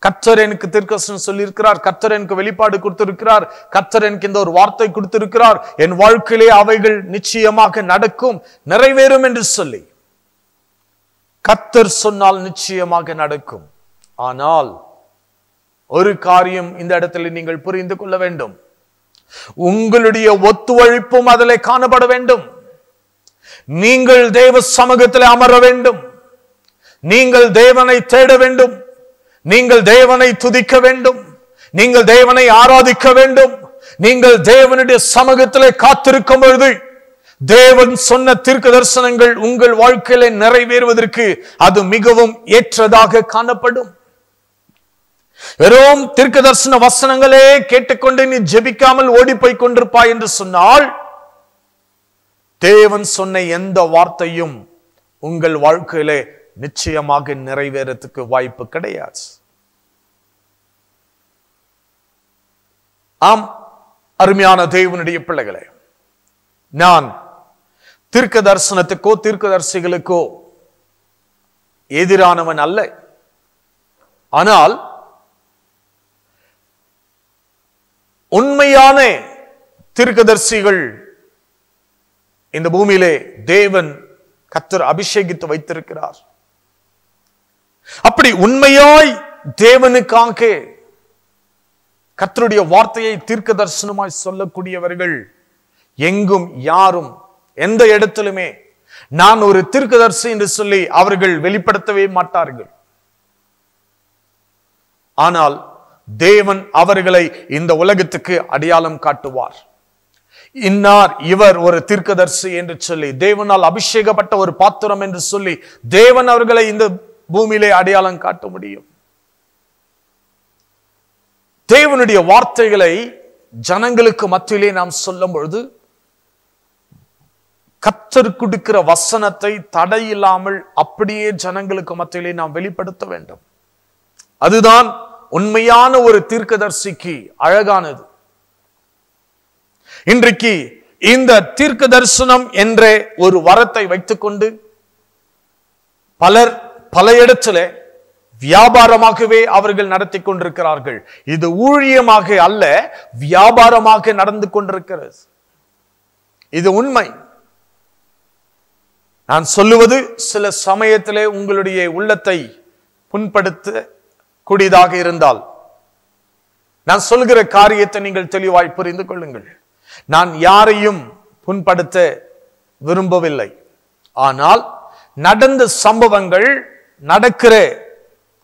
கர்த்தர் எனக்கு தீர்க்க தரிசனம் சொல்லியிருக்கிறார், கர்த்தர் எனக்கு வெளிப்பாடு கொடுத்திருக்கிறார், கர்த்தர் எனக்கு இந்த ஒரு வார்த்தை கொடுத்திருக்கிறார், என் வாழ்க்கையிலே அவைகள் நிச்சயமாக நடக்கும், நிறைவேறும் என்று சொல்லி கர்த்தர் சொன்னால் நிச்சயமாக நடக்கும். ஆனால் ஒரு காரியம் இந்த இடத்துல நீங்கள் புரிந்து கொள்ள வேண்டும். உங்களுடைய ஒத்துழைப்பும் அதிலே காணப்பட வேண்டும். நீங்கள் தேவ சமூகத்தில் அமர வேண்டும். நீங்கள் தேவனை தேட வேண்டும். நீங்கள் தேவனை துதிக்க வேண்டும். நீங்கள் தேவனை ஆராதிக்க வேண்டும். நீங்கள் தேவனுடைய சமூகத்திலே காத்திருக்கும் பொழுது தேவன் சொன்ன தீர்க்க தரிசனங்கள் உங்கள் வாழ்க்கையில நிறைவேறுவதற்கு அது மிகவும் ஏற்றதாக காணப்படும். வெறும் தீர்க்க தரிசன வசனங்களே கேட்டுக்கொண்டு நீ ஜெபிக்காமல் ஓடி போய் கொண்டிருப்பாய் என்று சொன்னால் தேவன் சொன்ன எந்த வார்த்தையும் உங்கள் வாழ்க்கையிலே நிச்சயமாக நிறைவேறத்துக்கு வாய்ப்பு கிடையாது. ஆம், அருமையான தேவனுடைய பிள்ளைகளே, நான் தீர்க்க தரிசனத்துக்கோ தீர்க்கதரிசிகளுக்கோ எதிரானவன் அல்ல. ஆனால் உண்மையான தீர்க்கதரிசிகள் இந்த பூமியிலே தேவன் கர்த்தர் அபிஷேகித்து வைத்திருக்கிறார். அப்படி உண்மையாய் தேவனுக்காக கர்த்தருடைய வார்த்தையை தீர்க்க தரிசனமாய் சொல்லக்கூடியவர்கள் எங்கும் யாரும் எந்த இடத்திலுமே நான் ஒரு தீர்க்கதரிசி என்று சொல்லி அவர்கள் வெளிப்படுத்தவே மாட்டார்கள். ஆனால் தேவன் அவர்களை இந்த உலகத்துக்கு அடையாளம் காட்டுவார். இன்னார் இவர் ஒரு தீர்க்கதரிசி என்று சொல்லி, தேவனால் அபிஷேகப்பட்ட ஒரு பாத்திரம் என்று சொல்லி தேவன் அவர்களை இந்த பூமியிலே அடையாளம் காட்ட முடியும். தேவனுடைய வார்த்தைகளை ஜனங்களுக்கு மத்தியிலே நாம் சொல்லும் பொழுது கர்த்தர் கொடுக்கிற வசனத்தை தடையில்லாமல் அப்படியே ஜனங்களுக்கு மத்தியிலே நாம் வெளிப்படுத்த வேண்டும். அதுதான் உண்மையான ஒரு தீர்க்கதரிசிக்கு அழகானது. இன்றைக்கு இந்த தீர்க்க தரிசனம் என்ற ஒரு வரத்தை வைத்துக்கொண்டு பலர் பல இடத்துல வியாபாரமாகவே அவர்கள் நடத்தி கொண்டிருக்கிறார்கள். இது ஊழியமாக அல்ல, வியாபாரமாக நடந்து கொண்டிருக்கிறது. இது உண்மை. நான் சொல்லுவது சில சமயத்திலே உங்களுடைய உள்ளத்தை புண்படுத்த கூடியதாக இருந்தால் நான் சொல்கிற காரியத்தை நீங்கள் தெளிவாய் புரிந்து கொள்ளுங்கள். நான் யாரையும் புண்படுத்த விரும்பவில்லை. ஆனால் நடந்த சம்பவங்கள், நடக்கிற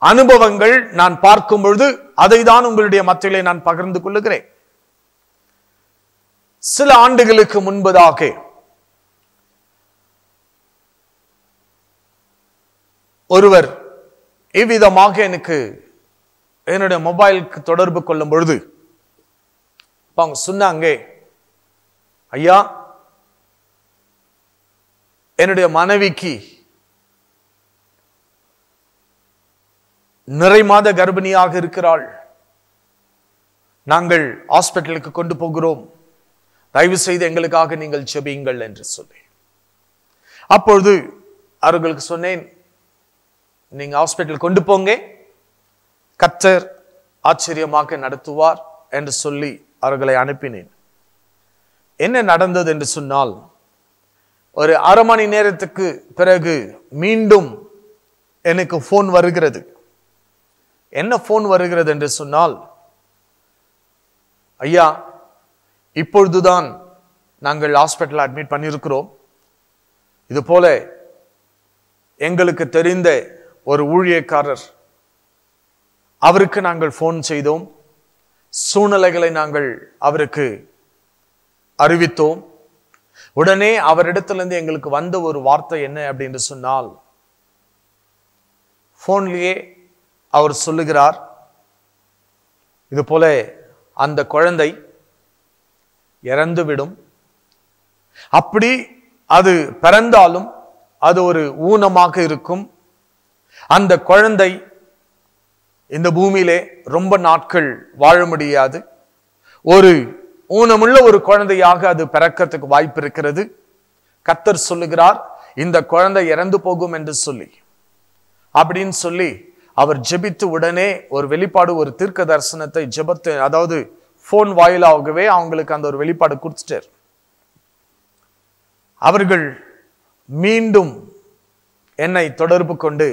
அனுபவங்கள் நான் பார்க்கும் பொழுது அதை தான் உங்களுடைய மத்தியிலே நான் பகிர்ந்து கொள்ளுகிறேன். சில ஆண்டுகளுக்கு முன்பதாக ஒருவர் இவ்விதமாக எனக்கு என்னுடைய மொபைலுக்கு தொடர்பு கொள்ளும் பொழுது அவங்க சொன்னாங்க, ஐயா, என்னுடைய மனைவிக்கு நிறை மாத கர்ப்பிணியாக இருக்கிறாள். நாங்கள் ஹாஸ்பிட்டலுக்கு கொண்டு போகிறோம், தயவு செய்து எங்களுக்காக நீங்கள் ஜெபியுங்கள் என்று சொல்லி, அப்பொழுது அவர்களுக்கு சொன்னேன், நீங்க ஹாஸ்பிட்டல் கொண்டு போங்க, கர்த்தர் ஆச்சரியமாக நடத்துவார் என்று சொல்லி அவர்களை அனுப்பினேன். என்ன நடந்தது என்று சொன்னால், ஒரு அரை மணி நேரத்துக்கு பிறகு மீண்டும் எனக்கு போன் வருகிறது. என்ன போன் வருகிறது என்று சொன்னால், ஐயா, இப்பொழுதுதான் நாங்கள் ஹாஸ்பிட்டல் அட்மிட் பண்ணியிருக்கிறோம். இது போல எங்களுக்கு தெரிந்த ஒரு ஊழியக்காரர், அவருக்கு நாங்கள் போன் செய்தோம், சூழ்நிலைகளை நாங்கள் அவருக்கு அறிவித்தோம். உடனே அவரிடத்திலிருந்து எங்களுக்கு வந்த ஒரு வார்த்தை என்ன அப்படின்னு சொன்னால், போன்லயே அவர் சொல்லுகிறார், இது போல அந்த குழந்தை இறந்துவிடும், அப்படி அது பிறந்தாலும் அது ஒரு ஊனமாக இருக்கும், அந்த குழந்தை இந்த பூமியிலே ரொம்ப நாட்கள் வாழ முடியாது, ஒரு ஊனமுள்ள ஒரு குழந்தையாக அது பிறக்கிறதுக்கு வாய்ப்பு இருக்கிறது. கர்த்தர் சொல்லுகிறார், இந்த குழந்தை இறந்து போகும் என்று சொல்லி, அப்படின்னு சொல்லி அவர் ஜெபித்து உடனே ஒரு வெளிப்பாடு, ஒரு தீர்க்க தரிசனத்தை ஜெபத்து, அதாவது போன் வாயிலாகவே அவங்களுக்கு அந்த ஒரு வெளிப்பாடு கொடுத்துட்டார். அவர்கள் மீண்டும் என்னை தொடர்பு கொண்டு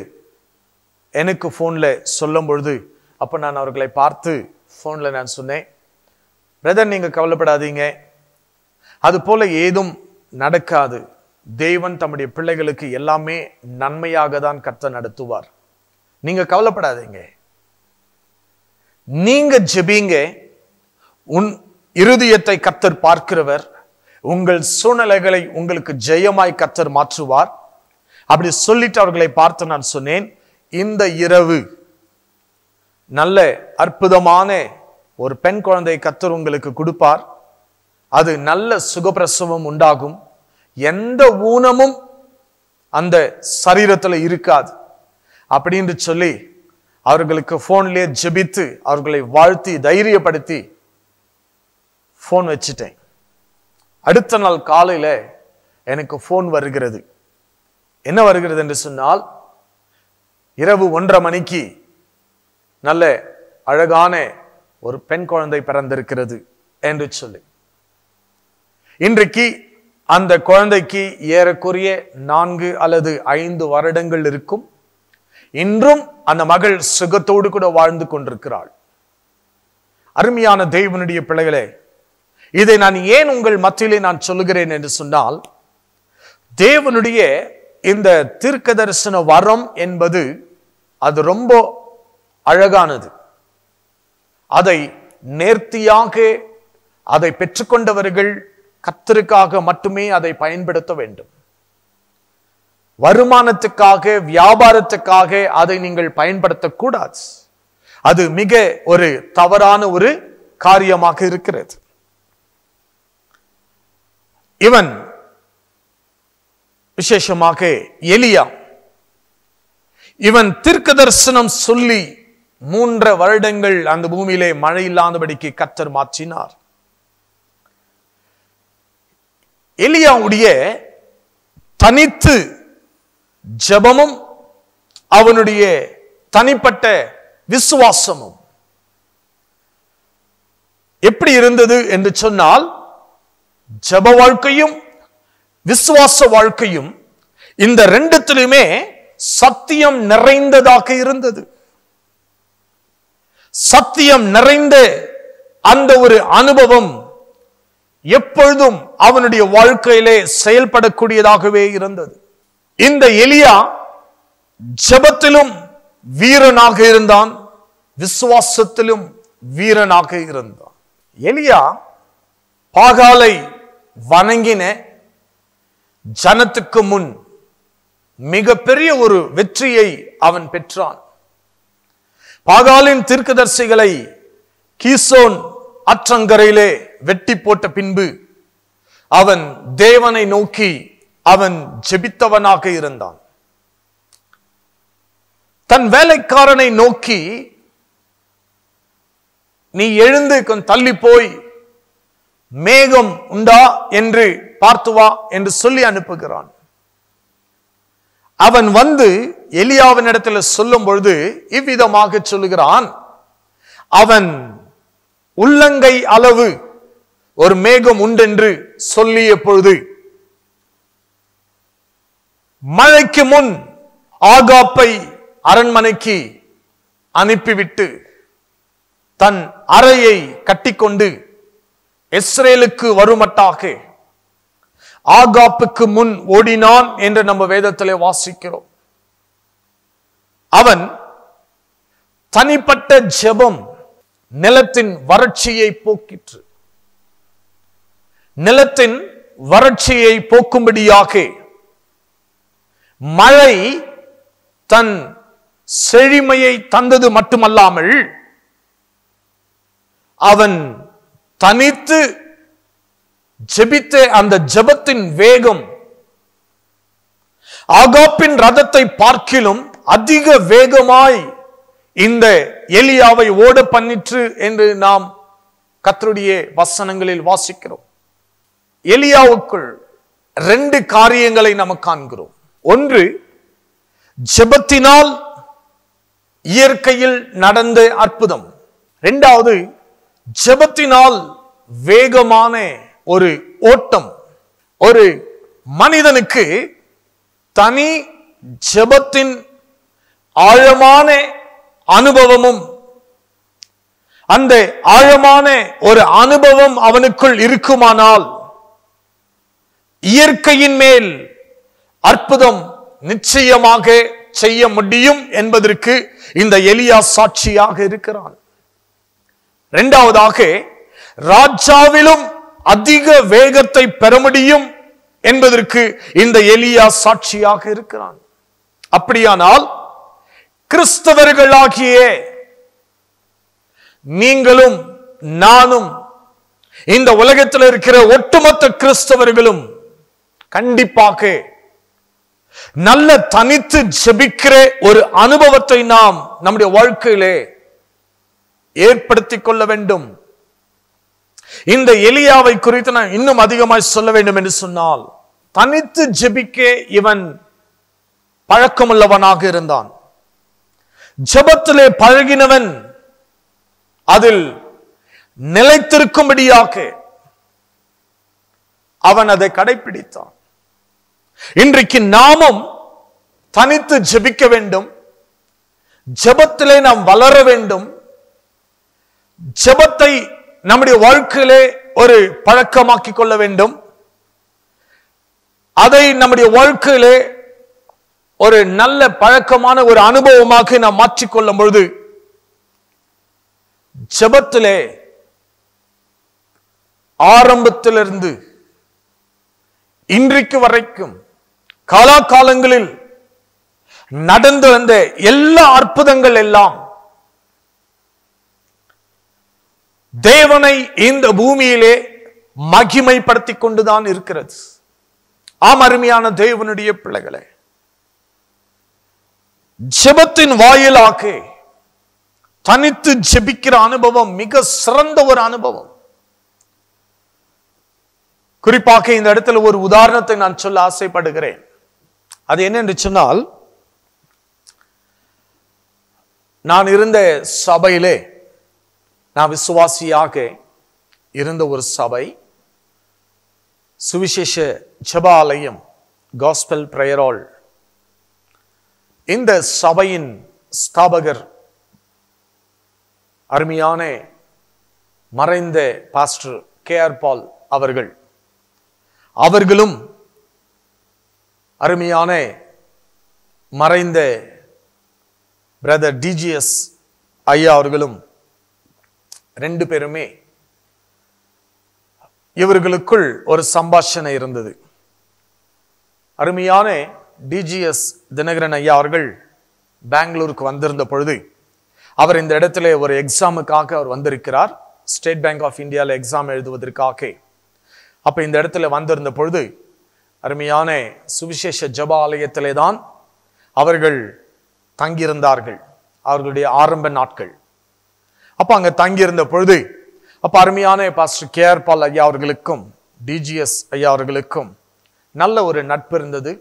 எனக்கு போன்ல சொல்லும் பொழுது, அப்ப நான் அவர்களை பார்த்து போன்ல நான் சொன்னேன், பிரதர், நீங்க கவலைப்படாதீங்க, அது போல ஏதும் நடக்காது. தேவன் தம்முடைய பிள்ளைகளுக்கு எல்லாமே நன்மையாக தான் கர்த்தர் நடத்துவார், நீங்க கவலைப்படாதீங்க, நீங்க ஜெபிங்க, உன் இருதயத்தை கர்த்தர் பார்க்கிறவர், உங்கள் சூழ்நிலைகளை உங்களுக்கு ஜெயமாய் கர்த்தர் மாற்றுவார். அப்படி சொல்லிட்டு அவர்களை பார்த்து நான் சொன்னேன், இந்த இரவு நல்ல அற்புதமான ஒரு பெண் குழந்தை கர்த்தர் உங்களுக்கு கொடுப்பார். அது நல்ல சுகப்பிரசவம் உண்டாகும். எந்த ஊனமும் அந்த சரீரத்தில் இருக்காது அப்படின்னு சொல்லி அவர்களுக்கு போன்லயே ஜெபித்து அவர்களை வாழ்த்தி தைரியப்படுத்தி போன் வச்சுட்டேன். அடுத்த நாள் காலையில எனக்கு போன் வருகிறது. என்ன வருகிறது என்று சொன்னால், இரவு 1:30 மணிக்கு நல்ல அழகான ஒரு பெண் குழந்தை பிறந்திருக்கிறது என்று சொல்லி. இன்றைக்கு அந்த குழந்தைக்கு ஏறக்குறைய 4 அல்லது 5 வருடங்கள் இருக்கும். இன்றும் அந்த மகள் சுகத்தோடு கூட வாழ்ந்து கொண்டிருக்கிறாள். அருமையான தேவனுடைய பிள்ளைகளே, இதை நான் ஏன் உங்கள் மத்தியிலே நான் சொல்லுகிறேன் என்று சொன்னால், தேவனுடைய இந்த தீர்க்க தரிசன வரம் என்பது அது ரொம்ப அழகானது. அதை நேர்த்தியாக அதை பெற்றுக்கொண்டவர்கள் கர்த்தருக்காக மட்டுமே அதை பயன்படுத்த வேண்டும். வருமானத்துக்காக, வியாபாரத்துக்காக அதை நீங்கள் பயன்படுத்தக்கூடாது. அது மிக ஒரு தவறான ஒரு காரியமாக இருக்கிறது. இவன் விசேஷமாக எலியா, இவன் தீர்க்க தரிசனம் சொல்லி 3 வருடங்கள் அந்த பூமியிலே மழை இல்லாதபடிக்கு கர்த்தர் மாற்றினார். எலியாவுடைய தனித்து ஜெபமும் அவனுடைய தனிப்பட்ட விசுவாசமும் எப்படி இருந்தது என்று சொன்னால், ஜெப வாழ்க்கையும் விசுவாச வாழ்க்கையும் இந்த 2த்திலுமே சத்தியம் நிறைந்ததாக இருந்தது. சத்தியம் நிறைந்த அந்த ஒரு அனுபவம் எப்பொழுதும் அவனுடைய வாழ்க்கையிலே செயல்படக்கூடியதாகவே இருந்தது. இந்த எலியா ஜெபத்திலும் வீரனாக இருந்தான், விசுவாசத்திலும் வீரனாக இருந்தான். எலியா பாகாலை வணங்கின ஜனத்துக்கு முன் மிகப்பெரிய ஒரு வெற்றியை அவன் பெற்றான். பாகாலின் தீர்க்கதரிசிகளை கீசோன் ஆற்றங்கரையிலே வெட்டி போட்ட பின்பு அவன் தேவனை நோக்கி அவன் ஜெபித்தவனாக இருந்தான். தன் வேலைக்காரனை நோக்கி, நீ எழுந்து கொஞ்சம் தள்ளி போய் மேகம் உண்டா என்று பார்த்து வா என்று சொல்லி அனுப்புகிறான். அவன் வந்து எலியாவின் இடத்துல சொல்லும் பொழுது இவ்விதமாக சொல்லுகிறான், அவன் உள்ளங்கை அளவு ஒரு மேகம் உண்டென்று சொல்லிய பொழுது மழைக்கு முன் ஆகாப்பை அரண்மனைக்கு அனுப்பிவிட்டு தன் அறையை கட்டிக்கொண்டு இஸ்ரேலுக்கு வருமட்டாக ஆகாப்புக்கு முன் ஓடினான் என்று நம்ம வேதத்திலே வாசிக்கிறோம். அவன் தனிப்பட்ட ஜெபம் நிலத்தின் வறட்சியை போக்கிற்று. நிலத்தின் வறட்சியை போக்கும்படியாக மழை தன் செழிமையை தந்தது மட்டுமல்லாமல் அவன் தனித்து ஜெபித்த அந்த ஜெபத்தின் வேகம் ஆகாப்பின் ரதத்தை பார்க்கிலும் அதிக வேகமாய் இந்த எலியாவை ஓட பண்ணிற்று என்று நாம் கர்த்தருடைய வசனங்களில் வாசிக்கிறோம். எலியாவுக்குள் 2 காரியங்களை நாம் காண்கிறோம். ஒன்று, ஜெபத்தினால் இயற்கையில் நடந்த அற்புதம். 2வது, ஜெபத்தினால் வேகமான ஒரு ஓட்டம். ஒரு மனிதனுக்கு தனி ஜெபத்தின் ஆழமான அனுபவமும் அந்த ஆழமான ஒரு அனுபவம் அவனுக்குள் இருக்குமானால் இயற்கையின் மேல் அற்புதம் நிச்சயமாக செய்ய முடியும் என்பதற்கு இந்த எலியா சாட்சியாக இருக்கிறான். 2வதாக, ராஜாவிலும் அதிக வேகத்தை பெற முடியும் என்பதற்கு இந்த எலியா சாட்சியாக இருக்கிறான். அப்படியானால் கிறிஸ்தவர்களாகிய நீங்களும் நானும், இந்த உலகத்தில் இருக்கிற ஒட்டுமொத்த கிறிஸ்தவர்களும் கண்டிப்பாக நல்ல தனித்து ஜெபிக்கிற ஒரு அனுபவத்தை நாம் நம்முடைய வாழ்க்கையிலே ஏற்படுத்திக் கொள்ள வேண்டும். இந்த எலியாவை குறித்து நான் இன்னும் அதிகமாய் சொல்ல வேண்டும் என்று சொன்னால், தனித்து ஜெபிக்க இவன் பழக்கமுள்ளவனாக இருந்தான். ஜெபத்திலே பழகினவன் அதில் நிலைத்திருக்கும்படியாக அவன் அதை கடைபிடித்தான். இன்றைக்கு நாமும் தனித்து ஜெபிக்க வேண்டும். ஜெபத்திலே நாம் வளர வேண்டும். ஜெபத்தை நம்முடைய வாழ்க்கையிலே ஒரு பழக்கமாக்கிக் கொள்ள வேண்டும். அதை நம்முடைய வாழ்க்கையிலே ஒரு நல்ல பழக்கமான ஒரு அனுபவமாக நாம் மாற்றிக்கொள்ளும் பொழுது, ஜெபத்திலே ஆரம்பத்திலிருந்து இன்றைக்கு வரைக்கும் காலாகாலங்களில் நடந்து வந்த எல்லா அற்புதங்கள் எல்லாம் தேவனை இந்த பூமியிலே மகிமைப்படுத்திக் கொண்டுதான் இருக்கிறது. ஆம், அருமையான தேவனுடைய பிள்ளைகளே, ஜெபத்தின் வாயிலாக தனித்து ஜெபிக்கிற அனுபவம் மிக சிறந்த ஒரு அனுபவம். குறிப்பாக இந்த இடத்துல ஒரு உதாரணத்தை நான் சொல்ல ஆசைப்படுகிறேன். அது என்னென்று சொன்னால், நான் இருந்த சபையிலே, நான் விசுவாசியாக இருந்த ஒரு சபை, சுவிசேஷ ஜெபாலயம், காஸ்பல் பிரேயர் ஹால். இந்த சபையின் ஸ்தாபகர் அருமையான மறைந்த பாஸ்டர் K.R. பால் அவர்கள். அவர்களும் அருமையான மறைந்த பிரதர் DGS ஐயா அவர்களும், ரெண்டு பேருமே இவர்களுக்குள் ஒரு சம்பாஷணை இருந்தது. அருமையான DGS தினகரன் ஐயா அவர்கள் பெங்களூருக்கு வந்திருந்த பொழுது, அவர் இந்த இடத்துல ஒரு எக்ஸாமுக்காக அவர் வந்திருக்கிறார். ஸ்டேட் பேங்க் ஆஃப் இந்தியாவில் எக்ஸாம் எழுதுவதற்காக. அப்ப இந்த இடத்துல வந்திருந்த பொழுது, அருமையான சுவிசேஷ ஜெப ஆலயத்திலே தான் அவர்கள் தங்கியிருந்தார்கள், அவர்களுடைய ஆரம்ப நாட்கள். அப்ப அங்க தங்கியிருந்த பொழுது, அப்ப அருமையான பாஸ்டர் K.R. பால் ஐயா அவர்களுக்கும் DGS ஐயா அவர்களுக்கும் நல்ல ஒரு நட்பு இருந்தது.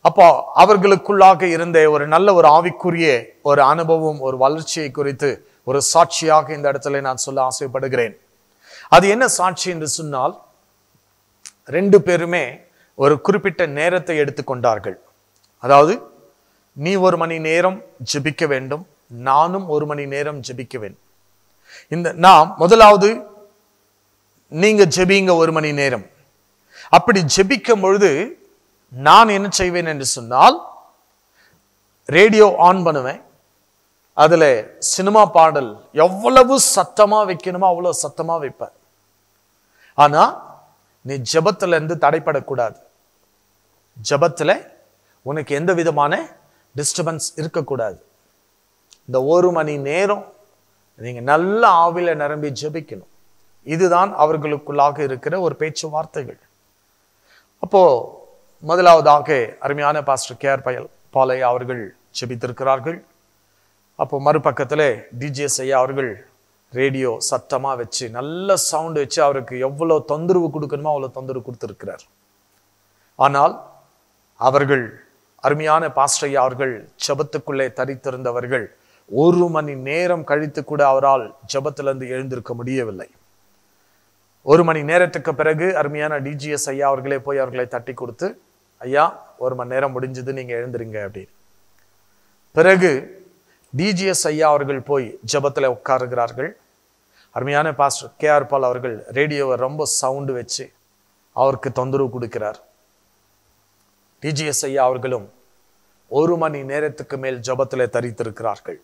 அப்போ அவர்களுக்குள்ளாக இருந்த ஒரு நல்ல ஒரு ஆவிக்குரிய ஒரு அனுபவம், ஒரு வளர்ச்சியை குறித்து ஒரு சாட்சியாக இந்த இடத்துல நான் சொல்ல ஆசைப்படுகிறேன். அது என்ன சாட்சி என்று சொன்னால், ரெண்டு பேருமே ஒரு குறிப்பிட்ட நேரத்தை எடுத்துக்கொண்டார்கள். அதாவது, நீ 1 மணி நேரம் ஜெபிக்க வேண்டும், நானும் 1 மணி நேரம் ஜெபிக்க வேண்டும். நாம் முதலாவது நீங்க ஜெபிங்க 1 மணி நேரம். அப்படி ஜெபிக்கும் பொழுது நான் என்ன செய்வேன் என்று சொன்னால், ரேடியோ ஆன் பண்ணுவேன். அதுல சினிமா பாடல் எவ்வளவு சத்தமா வைக்கணுமோ அவ்வளவு சத்தமா வைப்பேன். ஆனா நீ ஜெபத்துல இருந்து தடைப்படக்கூடாது. ஜெபத்துல உனக்கு எந்த விதமான டிஸ்டர்பன்ஸ் இருக்கக்கூடாது. இந்த 1 மணி நேரம் நீங்க நல்ல ஆவில நிரம்பி ஜெபிக்கணும். இதுதான் அவர்களுக்குள்ளாக இருக்கிற ஒரு பேச்சுவார்த்தைகள். அப்போ முதலாவதாக அருமையான பாஸ்டர் K.R. பால் ஐயா அவர்கள் ஜெபித்திருக்கிறார்கள். அப்போ மறுபக்கத்தில் DGS ஐயா அவர்கள் ரேடியோ சத்தமா வச்சு நல்ல சவுண்ட் வச்சு அவருக்கு எவ்வளவு தொந்தரவு கொடுக்கணுமோ அவ்வளவு தொந்தரவு கொடுத்திருக்கிறார். ஆனால் அவர்கள் அருமையான பாஸ்டர் ஐயா அவர்கள் ஜெபத்துக்குள்ளே தரித்திருந்தவர்கள் 1 மணி நேரம் கழித்து கூட அவரால் ஜெபத்திலிருந்து எழுந்திருக்க முடியவில்லை. 1 மணி நேரத்துக்கு பிறகு அருமையான DGS ஐயா அவர்களே போய் அவர்களை தட்டி கொடுத்து, ஐயா 1 மணி நேரம் முடிஞ்சது, நீங்க எழுந்துருங்க அப்படின்னு. பிறகு DGS ஐயா அவர்கள் போய் ஜெபத்துல உட்காருகிறார்கள். அருமையான பாஸ்டர் K.R. பால் அவர்கள் ரேடியோவை ரொம்ப சவுண்டு வச்சு அவருக்கு தொந்தரவு கொடுக்கிறார். DGS ஐயா அவர்களும் 1 மணி நேரத்துக்கு மேல் ஜெபத்துல தரித்திருக்கிறார்கள்.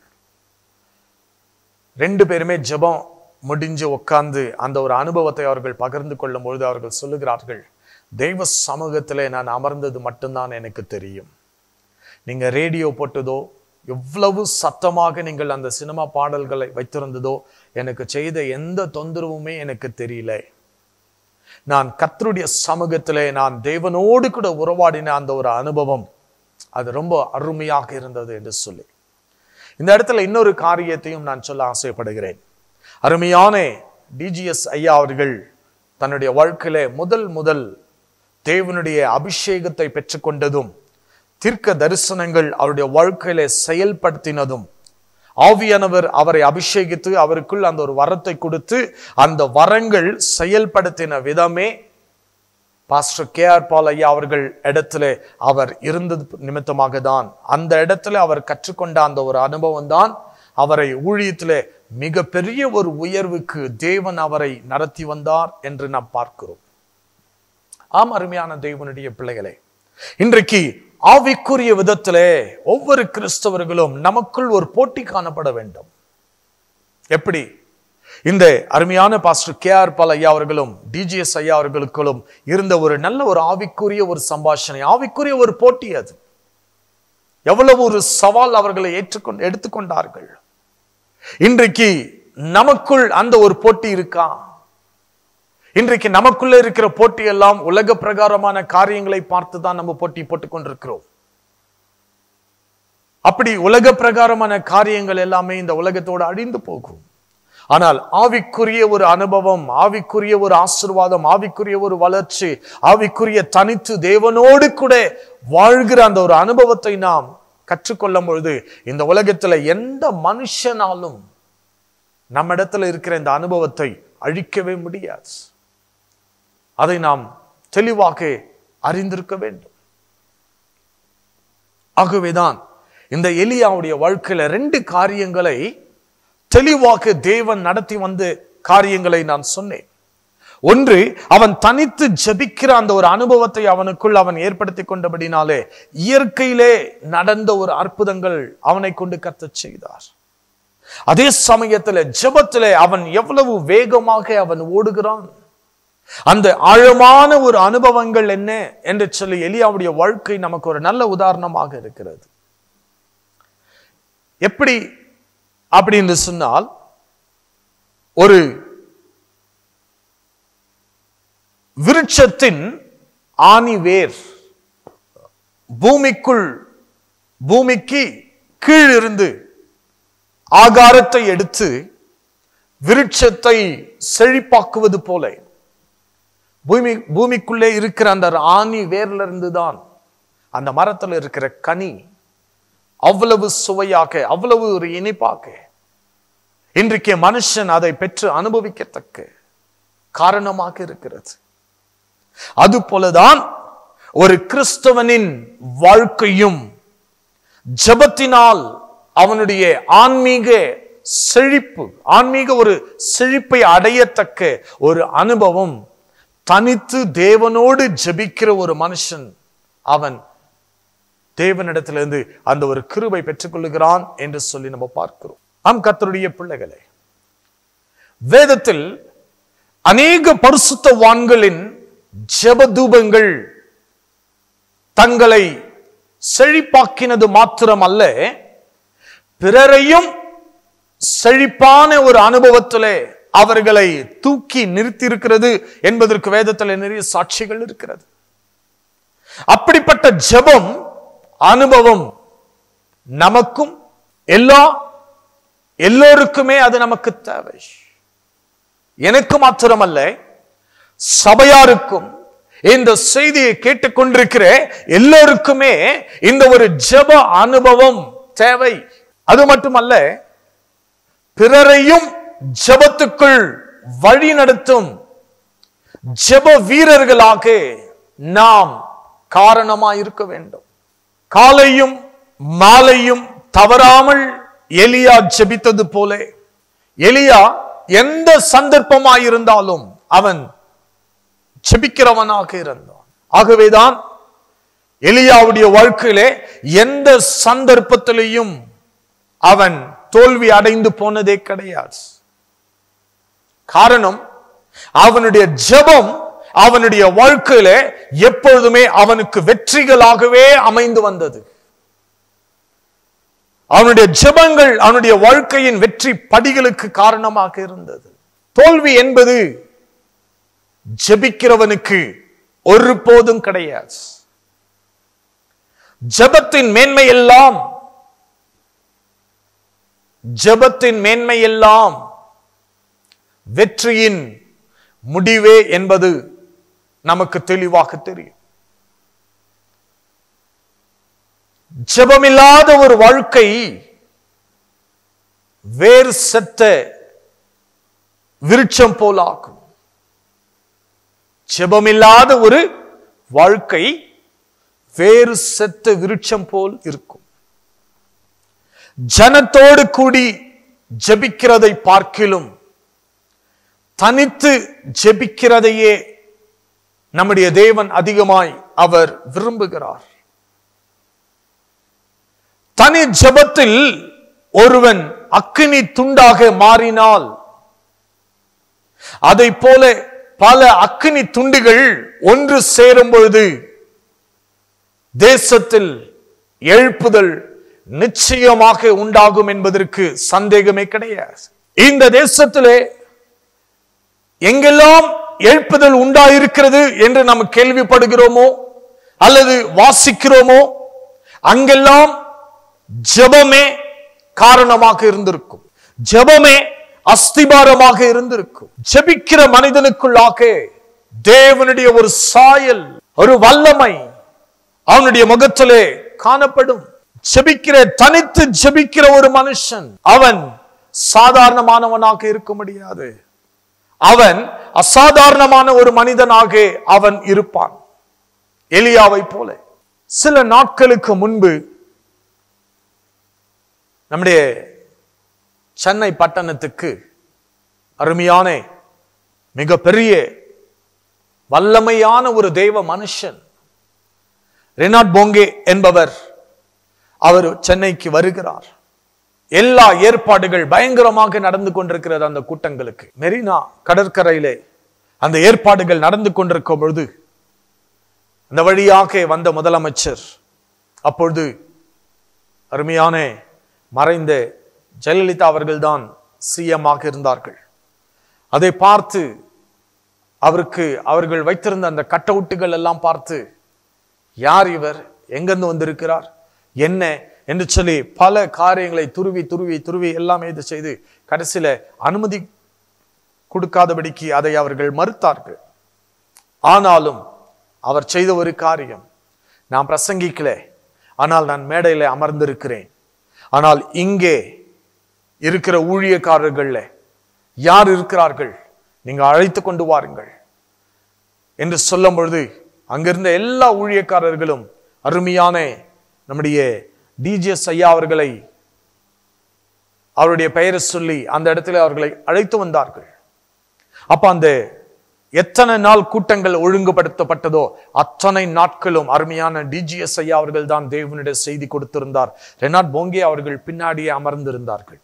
ரெண்டு பேருமே ஜெபம் முடிஞ்சு உட்கார்ந்து அந்த ஒரு அனுபவத்தை அவர்கள் பகிர்ந்து கொள்ளும் பொழுது அவர்கள் சொல்லுகிறார்கள், தெய்வ சமூகத்திலே நான் அமர்ந்தது மட்டும்தான் எனக்கு தெரியும். நீங்க ரேடியோ போட்டதோ, எவ்வளவு சத்தமாக நீங்கள் அந்த சினிமா பாடல்களை வைத்திருந்ததோ எனக்கு செய்த எந்த தொந்தரவுமே எனக்கு தெரியல. நான் கர்த்தருடைய சமூகத்திலே நான் தேவனோடு கூட உறவாடின அந்த ஒரு அனுபவம் அது ரொம்ப அருமையாக இருந்தது என்று சொல்லி, இந்த இடத்துல இன்னொரு காரியத்தையும் நான் சொல்ல ஆசைப்படுகிறேன். அருமையான டிஜிஎஸ் ஐயா அவர்கள் தன்னுடைய வாழ்க்கையிலே முதல் தேவனுடைய அபிஷேகத்தை பெற்றுக்கொண்டதும், தீர்க்க தரிசனங்கள் அவருடைய வாழ்க்கையிலே செயல்படுத்தினதும், ஆவியானவர் அவரை அபிஷேகித்து அவருக்குள் அந்த ஒரு வரத்தை கொடுத்து அந்த வரங்கள் செயல்படுத்தின விதமே பாஸ்டர் கேஆர் பால் ஐயா அவர்கள் இடத்துல அவர் இருந்தது நிமித்தமாக தான், அந்த இடத்துல அவர் கற்றுக்கொண்ட அந்த ஒரு அனுபவம் தான் அவரை ஊழியத்திலே மிக பெரிய ஒரு உயர்வுக்கு தேவன் அவரை நடத்தி வந்தார் என்று நாம் பார்க்கிறோம். ஆம், அருமையான தேவனுடைய பிள்ளைகளே, இன்றைக்கு ஆவிக்குரிய விதத்திலே ஒவ்வொரு கிறிஸ்தவர்களும் நமக்குள் ஒரு போட்டி காணப்பட வேண்டும். எப்படி? இந்த அருமையான பாஸ்டர் கேஆர் பால் ஐயா அவர்களும் டிஜிஎஸ் ஐயா அவர்களுக்கும் இருந்த ஒரு நல்ல ஒரு ஆவிக்குரிய ஒரு சம்பாஷணை, ஆவிக்குரிய ஒரு போட்டி. அது எவ்வளவு ஒரு சவால் அவர்களை எடுத்துக்கொண்டார்கள். இன்றைக்கு நமக்குள் அந்த ஒரு போட்டி இருக்கா? இன்றைக்கு நமக்குள்ள இருக்கிற போட்டி எல்லாம் உலக பிரகாரமான காரியங்களை பார்த்துதான் நம்ம போட்டி போட்டுக் கொண்டிருக்கிறோம். அப்படி உலக பிரகாரமான காரியங்கள் எல்லாமே இந்த உலகத்தோடு அழிந்து போகும். ஆனால் ஆவிக்குரிய ஒரு அனுபவம், ஆவிக்குரிய ஒரு ஆசீர்வாதம், ஆவிக்குரிய ஒரு வளர்ச்சி, ஆவிக்குரிய தனித்து தேவனோடு கூட வாழ்கிற அந்த ஒரு அனுபவத்தை நாம் கற்றுக்கொள்ளும் பொழுது இந்த உலகத்துல எந்த மனுஷனாலும் நம்ம இடத்துல இருக்கிற இந்த அனுபவத்தை அழிக்கவே முடியாது. அதை நாம் தெளிவாக அறிந்திருக்க வேண்டும். ஆகவேதான் இந்த எலியாவுடைய வாழ்க்கையில 2 காரியங்களை தெளிவாக தேவன் நடத்தி வந்த காரியங்களை நான் சொன்னேன். ஒன்று, அவன் தனித்து ஜெபிக்கிற அந்த ஒரு அனுபவத்தை அவனுக்குள் அவன் ஏற்படுத்தி கொண்டபடினாலே இயற்கையிலே நடந்த ஒரு அற்புதங்கள் அவனை கொண்டு கர்த்தர் செய்தார். அதே சமயத்தில் ஜெபத்திலே அவன் எவ்வளவு வேகமாக அவன் ஓடுகிறான், அந்த ஆழமான ஒரு அனுபவங்கள் என்ன என்று சொல்லி எலியாவுடைய வாழ்க்கை நமக்கு ஒரு நல்ல உதாரணமாக இருக்கிறது. எப்படி அப்படின்னு சொன்னால், ஒரு விருட்சத்தின் ஆணி வேர் பூமிக்கு கீழிருந்து ஆகாரத்தை எடுத்து விருட்சத்தை செழிப்பாக்குவது போல பூமிக்குள்ளே இருக்கிற அந்த ஆணி வேர்ல இருந்துதான் அந்த மரத்தில் இருக்கிற கனி அவ்வளவு சுவையாக, அவ்வளவு ஒரு இனிப்பாக இன்றைக்கு மனுஷன் அதை பெற்று அனுபவிக்கத்தக்க காரணமாக இருக்கிறது. அது போலதான் ஒரு கிறிஸ்தவனின் வாழ்க்கையும் ஜெபத்தினால் அவனுடைய ஆன்மீக செழிப்பு, ஆன்மீக ஒரு செழிப்பை அடையத்தக்க ஒரு அனுபவம் தனித்து தேவனோடு ஜெபிக்கிற ஒரு மனுஷன் அவன் தேவனிடத்திலிருந்து அந்த ஒரு கிருபை பெற்றுக் கொள்ளுகிறான் என்று சொல்லி நம்ம பார்க்கிறோம். ஆம், கர்த்தருடைய பிள்ளைகளே, வேதத்தில் அநேக பரிசுத்தவான்களின் ஜெபதூபங்கள் தங்களை செழிப்பாக்கினது மாத்திரம் அல்ல, பிறரையும் செழிப்பான ஒரு அனுபவத்திலே அவர்களை தூக்கி நிறுத்தி இருக்கிறது என்பதற்கு வேதத்தில் நிறைய சாட்சிகள் இருக்கிறது. அப்படிப்பட்ட ஜெபம் அனுபவம் நமக்கும் எல்லோருக்குமே அது நமக்கு தேவை. எனக்கு மாத்திரமல்ல, சபையாருக்கும் இந்த செய்தியை கேட்டுக்கொண்டிருக்கிற எல்லோருக்குமே இந்த ஒரு ஜெப அனுபவம் தேவை. அது மட்டுமல்ல, பிறரையும் ஜெபத்துக்குள் வழி நடத்தும் ஜெப வீரர்களாக நாம் காரணமாய் இருக்க வேண்டும். காலையும் மாலையும் தவறாமல் எலியா ஜெபித்தது போல, எலியா எந்த சந்தர்ப்பமாயிருந்தாலும் அவன் ஜெபிக்கிறவனாக இருந்தான். ஆகவேதான் எலியாவுடைய வாழ்க்கையிலே எந்த சந்தர்ப்பத்திலையும் அவன் தோல்வி அடைந்து போனதே கிடையாது. காரணம், அவனுடைய ஜெபம் அவனுடைய வாழ்க்கையில எப்பொழுதுமே அவனுக்கு வெற்றிகளாகவே அமைந்து வந்தது. அவனுடைய ஜெபங்கள் அவனுடைய வாழ்க்கையின் வெற்றி படிகளுக்கு காரணமாக இருந்தது. தோல்வி என்பது ஜெபிக்கிறவனுக்கு ஒருபோதும் கிடையாது. ஜெபத்தின் மேன்மை எல்லாம் வெற்றியின் முடிவே என்பது நமக்கு தெளிவாக தெரியும். ஜெபமில்லாத ஒரு வாழ்க்கை வேறு செத்த விருட்சம் போலாகும். ஜெபமில்லாத ஒரு வாழ்க்கை வேறு செத்த விருட்சம் போல் இருக்கும். ஜனத்தோடு கூடி ஜெபிக்கிறதை பார்க்கிலும் தனித்து ஜெபிக்கிறதையே நம்முடைய தேவன் அதிகமாய் அவர் விரும்புகிறார். தனி ஜெபத்தில் ஒருவன் அக்கினி துண்டாக மாறினால், அதை போல பல அக்கினி துண்டுகள் ஒன்று சேரும் பொழுது தேசத்தில் எழுப்புதல் நிச்சயமாக உண்டாகும் என்பதற்கு சந்தேகமே கிடையாது. இந்த தேசத்திலே எங்கெல்லாம் எழுப்புதல் உண்டாயிருக்கிறது என்று நாம் கேள்விப்படுகிறோமோ அல்லது வாசிக்கிறோமோ, அங்கெல்லாம் ஜெபமே காரணமாக இருந்திருக்கும். ஜெபமே அஸ்திபாரமாக இருந்திருக்கும். ஜெபிக்கிற மனிதனுக்குள்ளாக தேவனுடைய ஒரு சாயல், ஒரு வல்லமை அவனுடைய முகத்திலே காணப்படும். தனித்து ஜெபிக்கிற ஒரு மனுஷன் அவன் சாதாரணமானவனாக இருக்க முடியாது. அவன் அசாதாரணமான ஒரு மனிதனாக அவன் இருப்பான். எலியாவை போல. சில நாட்களுக்கு முன்பு நம்முடைய சென்னை பட்டணத்துக்கு அருமையான மிகப்பெரிய வல்லமையான ஒரு தெய்வ மனுஷன் ரெனாட் போங்கே என்பவர், அவர் சென்னைக்கு வருகிறார். எல்லா ஏற்பாடுகள் பயங்கரமாக நடந்து கொண்டிருக்கிறது. அந்த கூட்டங்களுக்கு மெரினா கடற்கரையிலே அந்த ஏற்பாடுகள் நடந்து கொண்டிருக்கும் பொழுது அந்த வழியாக வந்த முதலமைச்சர், அப்பொழுது அருமையான மறைந்த ஜெயலலிதா அவர்கள்தான் சிஎம் ஆக இருந்தார்கள். அதை பார்த்து அவர்கள் வைத்திருந்த அந்த கட் அவுட்டுகள் எல்லாம் பார்த்து, யார் இவர், எங்கிருந்து வந்திருக்கிறார், என்ன என்று சொல்லி பல காரியங்களை துருவி எல்லாமே இது செய்து கடைசியில அனுமதி கொடுக்காதபடிக்கு அதை அவர்கள் மறுத்தார்கள். ஆனாலும் அவர் செய்த ஒரு காரியம், நான் பிரசங்கிக்கல, ஆனால் நான் மேடையில அமர்ந்திருக்கிறேன், ஆனால் இங்கே இருக்கிற ஊழியக்காரர்கள்ல யார் இருக்கிறார்கள், நீங்க அழைத்து கொண்டு வாருங்கள் என்று சொல்லும் பொழுது அங்கிருந்த எல்லா ஊழியக்காரர்களும் அருமையான நம்முடைய டிஜிஎஸ் ஐயா அவர்களை, அவருடைய பெயரை சொல்லி அந்த இடத்துல அவர்களை அழைத்து வந்தார்கள். அப்ப அந்த எத்தனை நாள் கூட்டங்கள் ஒழுங்குபடுத்தப்பட்டதோ அத்தனை நாட்களும் அருமையான டிஜிஎஸ் ஐயா அவர்கள் தான் தேவனுடைய செய்தி கொடுத்திருந்தார். ரெனாட் போங்கே அவர்கள் பின்னாடியே அமர்ந்திருந்தார்கள்.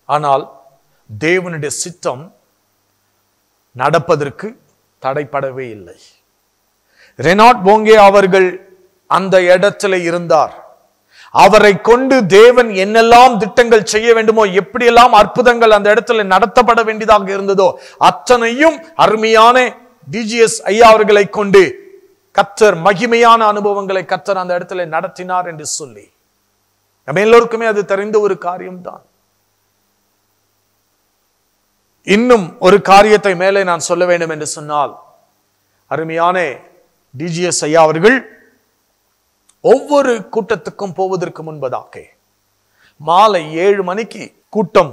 ஆனால் தேவனுடைய சித்தம் நடப்பதற்கு தடைப்படவே இல்லை. ரெனாட் போங்கே அவர்கள் அந்த இடத்துல இருந்தார். அவரை கொண்டு தேவன் என்னெல்லாம் திட்டங்கள் செய்ய வேண்டுமோ, எப்படியெல்லாம் அற்புதங்கள் அந்த இடத்துல நடத்தப்பட வேண்டியதாக இருந்ததோ அத்தனையும் அருமையான டிஜிஎஸ் ஐயா அவர்களை கொண்டு கர்த்தர் மகிமையான அனுபவங்களை கர்த்தர் அந்த இடத்துல நடத்தினார் என்று சொல்லி நம்ம எல்லோருக்குமே அது தெரிந்த ஒரு காரியம்தான். இன்னும் ஒரு காரியத்தை மேலே நான் சொல்ல வேண்டும் என்று சொன்னால், அருமையான டிஜிஎஸ் ஐயா அவர்கள் ஒவ்வொரு கூட்டத்துக்கும் போவதற்கு முன்பதாக மாலை 7 மணிக்கு கூட்டம்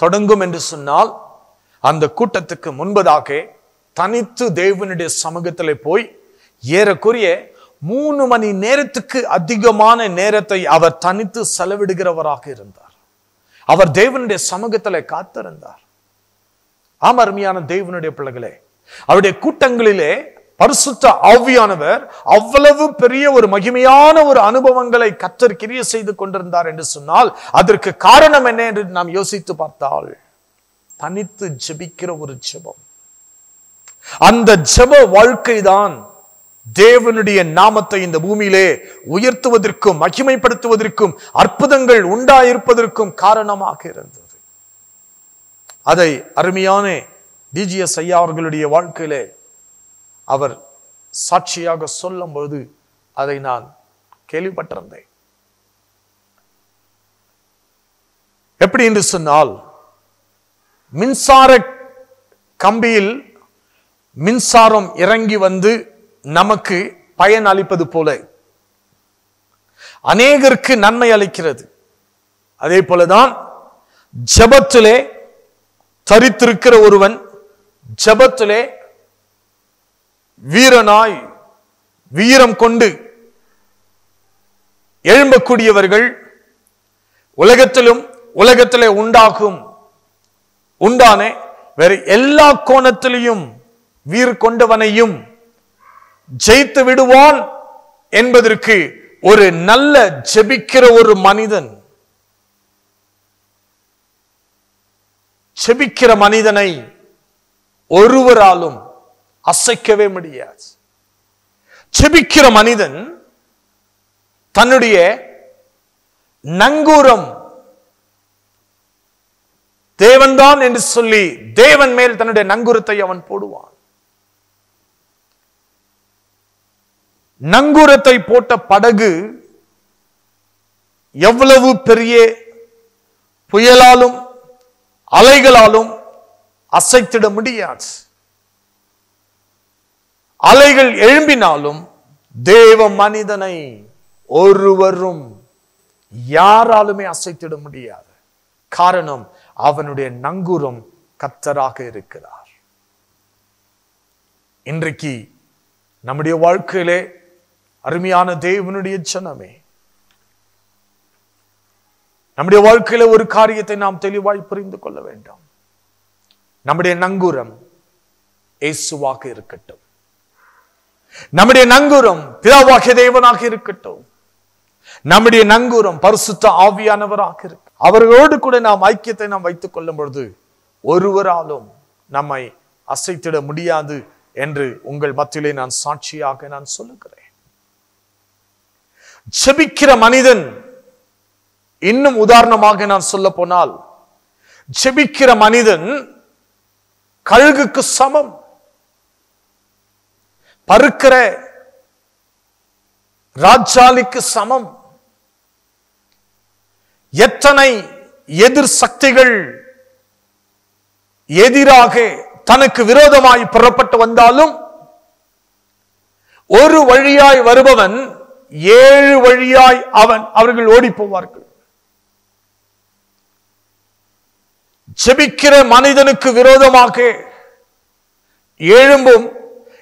தொடங்கும் என்று சொன்னால், அந்த கூட்டத்துக்கு முன்பதாக தனித்து தேவனுடைய சமூகத்திலே போய் ஏறக்குறைய 3 மணி நேரத்துக்கு அதிகமான நேரத்தை அவர் தனித்து செலவிடுகிறவராக இருந்தார். அவர் தேவனுடைய சமூகத்திலே காத்திருந்தார். ஆம் அருமையான தேவனுடைய பிள்ளைகளே, அவருடைய கூட்டங்களிலே பரிசுத்த ஆவியானவர் அவ்வளவு பெரிய ஒரு மகிமையான ஒரு அனுபவங்களை கர்த்தர் கிரியை செய்து கொண்டிருந்தார் என்று சொன்னால், அதற்கு காரணம் என்ன என்று நாம் யோசித்து பார்த்தால், தனித்து ஜெபிக்கிற ஒரு ஜெபம். அந்த ஜெப வாழ்க்கை தான் தேவனுடைய நாமத்தை இந்த பூமியிலே உயர்த்துவதற்கும் மகிமைப்படுத்துவதற்கும் அற்புதங்கள் உண்டாயிருப்பதற்கும் காரணமாக இருந்தது. அதை அருமையான டிஜிஎஸ் ஐயா அவர்களுடைய வாழ்க்கையிலே அவர் சாட்சியாக சொல்லும்போது அதை நான் கேள்விப்பட்டிருந்தேன். எப்படி என்று சொன்னால், மின்சார கம்பியில் மின்சாரம் இறங்கி வந்து நமக்கு பயன் அளிப்பது போல அநேகருக்கு நன்மை அளிக்கிறது. அதே போலதான் ஜெபத்திலே தரித்திருக்கிற ஒருவன், ஜெபத்திலே வீரனாய் வீரம் கொண்டு எழும்பக்கூடியவர்கள் உலகத்திலே உண்டான வேற எல்லா கோணத்திலையும் வீர் கொண்டவனையும் ஜெயித்து விடுவான் என்பதற்கு ஒரு நல்ல ஜெபிக்கிற ஒரு மனிதன், ஜெபிக்கிற மனிதனை ஒருவராலும் அசைக்கவே முடியாது. ஜெபிக்கிற மனிதன் தன்னுடைய நங்கூரம் தேவன்தான் என்று சொல்லி தேவன் மேல் தன்னுடைய நங்கூரத்தை அவன் போடுவான். நங்கூரத்தை போட்ட படகு எவ்வளவு பெரிய புயலாலும் அலைகளாலும் அசைத்திட முடியாது. அலைகள் எழும்பினாலும் தேவ மனிதனை ஒருவரும் யாராலுமே அசைத்திட முடியாது. காரணம், அவனுடைய நங்கூரம் கர்த்தராக இருக்கிறார். இன்றைக்கு நம்முடைய வாழ்க்கையிலே அருமையான தேவனுடைய ஜனமே, நம்முடைய வாழ்க்கையில ஒரு காரியத்தை நாம் தெளிவாய் புரிந்து கொள்ள வேண்டும். நம்முடைய நங்கூரம் இயேசுவாக இருக்கட்டும். நம்முடைய நங்கூரம் பிதாவாகிய தேவனாக இருக்கட்டும். நம்முடைய நங்கூரம் பரிசுத்த ஆவியானவராக இருக்கு. அவர்களோடு கூட நாம் ஐக்கியத்தை நாம் வைத்துக் கொள்ளும் பொழுது ஒருவராலும் நம்மை அசைத்திட முடியாது என்று உங்கள் மத்தியிலே நான் சாட்சியாக நான் சொல்லுகிறேன். ஜெபிக்கிற மனிதன், இன்னும் உதாரணமாக நான் சொல்ல போனால், ஜெபிக்கிற மனிதன் கழுகுக்கு சமம். பருக்கிற ராஜாளிக்கு சமம். எத்தனை எதிர் சக்திகள் எதிராக தனக்கு விரோதமாய் புறப்பட்டு வந்தாலும் ஒரு வழியாய் வருபவன் 7 வழியாய் அவர்கள் ஓடி போவார்கள். ஜெபிக்கிற மனிதனுக்கு விரோதமாக எழும்பும்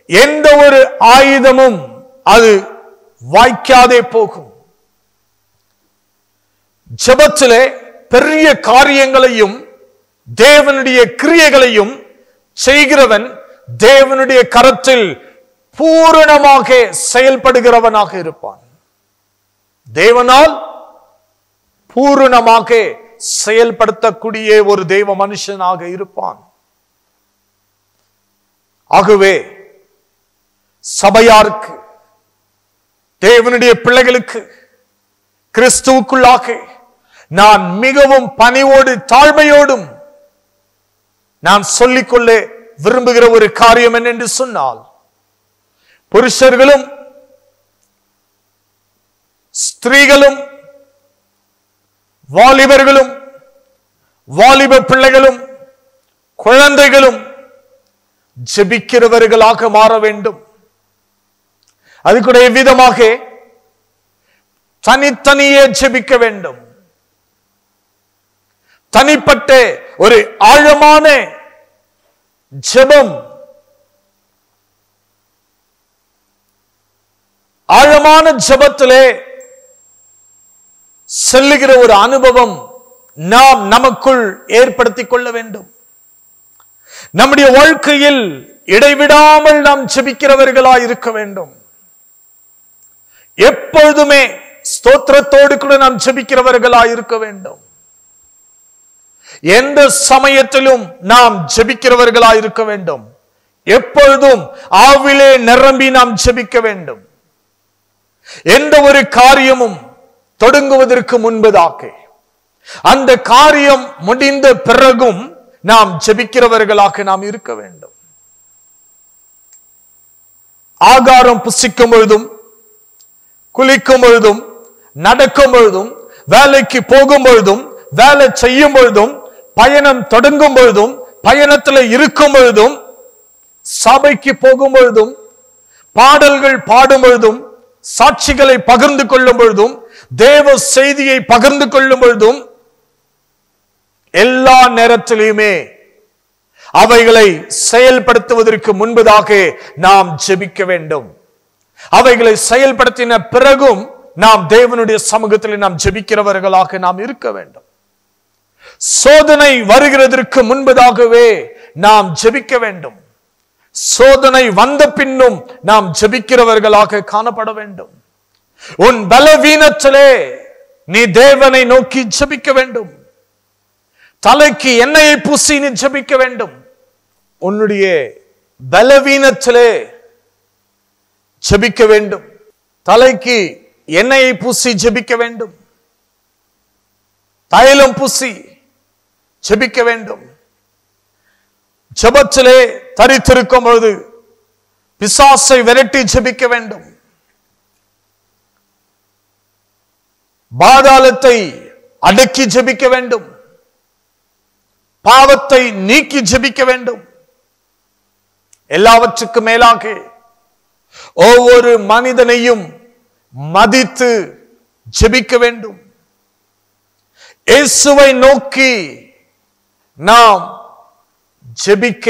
எந்த ஒரு ஆயுதமும் அது வாய்க்காதே போகும். ஜெபத்திலே பெரிய காரியங்களையும் தேவனுடைய கிரியைகளையும் செய்கிறவன் தேவனுடைய கரத்தில் பூரணமாக செயல்படுகிறவனாக இருப்பான். தேவனால் பூரணமாக செயல்படுத்தக்கூடிய ஒரு தேவ மனுஷனாக இருப்பான். ஆகவே சபையாருக்கு, தேவனுடைய பிள்ளைகளுக்கு, கிறிஸ்துவுக்குள்ளாக நான் மிகவும் பணிவோடு தாழ்மையோடும் நான் சொல்லிக்கொள்ள விரும்புகிற ஒரு காரியம் என்னென்று சொன்னால், புருஷர்களும் ஸ்திரீகளும் வாலிபர்களும் வாலிப பிள்ளைகளும் குழந்தைகளும் ஜெபிக்கிறவர்களாக மாற வேண்டும். அதுக்குடைய விதமாக தனித்தனியே ஜெபிக்க வேண்டும். தனிப்பட்ட ஒரு ஆழமான ஜெபம், ஆழமான ஜெபத்திலே செல்லுகிற ஒரு அனுபவம் நாம் நமக்குள் ஏற்படுத்திக் கொள்ள வேண்டும். நம்முடைய வாழ்க்கையில் இடைவிடாமல் நாம் ஜெபிக்கிறவர்களாய் இருக்க வேண்டும். எப்பொழுதுமே ஸ்தோத்திரத்தோடு கூட நாம் ஜெபிக்கிறவர்களாய் இருக்க வேண்டும். எந்த சமயத்திலும் நாம் ஜெபிக்கிறவர்களாய் இருக்க வேண்டும். எப்பொழுதும் ஆவிலே நிரம்பி நாம் ஜெபிக்க வேண்டும். எந்த ஒரு காரியமும் தொடங்குவதற்கு முன்பதாக, அந்த காரியம் முடிந்த பிறகும் நாம் ஜெபிக்கிறவர்களாக நாம் இருக்க வேண்டும். ஆகாரம் புசிக்கும் பொழுதும், குளிக்கும் பொழுதும், நடக்கும் பொழுதும், வேலைக்கு போகும் பொழுதும், வேலை செய்யும் பொழுதும், பயணம் தொடங்கும் பொழுதும், பயணத்தில் இருக்கும் பொழுதும், சபைக்கு போகும் பொழுதும், பாடல்கள் பாடும் பொழுதும், சாட்சிகளை பகிர்ந்து கொள்ளும் பொழுதும், தேவ செய்தியை பகிர்ந்து கொள்ளும் பொழுதும், எல்லா நேரத்திலுமே அவைகளை செயல்படுத்துவதற்கு முன்பதாக நாம் ஜெபிக்க வேண்டும். அவைகளை செயல்படுத்தின பிறகும் நாம் தேவனுடைய சமூகத்தில் நாம் ஜெபிக்கிறவர்களாக நாம் இருக்க வேண்டும். சோதனை வருகிறதற்கு முன்பதாகவே நாம் ஜெபிக்க வேண்டும். சோதனை வந்த பின்னும் நாம் ஜெபிக்கிறவர்களாக காணப்பட வேண்டும். உன் பலவீனத்திலே நீ தேவனை நோக்கி ஜெபிக்க வேண்டும். தலைக்கு எண்ணெயை பூசி நீ ஜெபிக்க வேண்டும். உன்னுடைய பலவீனத்திலே ஜெபிக்க வேண்டும். தலைக்கு எண்ணெயை பூசி ஜெபிக்க வேண்டும். தைலம் பூசி ஜெபிக்க வேண்டும். ஜெபத்திலே தரித்திருக்கும் பொழுது பிசாசை விரட்டி ஜெபிக்க வேண்டும். பாதாளத்தை அடக்கி ஜெபிக்க வேண்டும். பாவத்தை நீக்கி ஜெபிக்க வேண்டும். எல்லாவற்றுக்கு மேலாக ஒவ்வொரு மனிதனையும் மதித்து ஜெபிக்க வேண்டும். இயேசுவை நோக்கி நாம் ஜெபிக்க,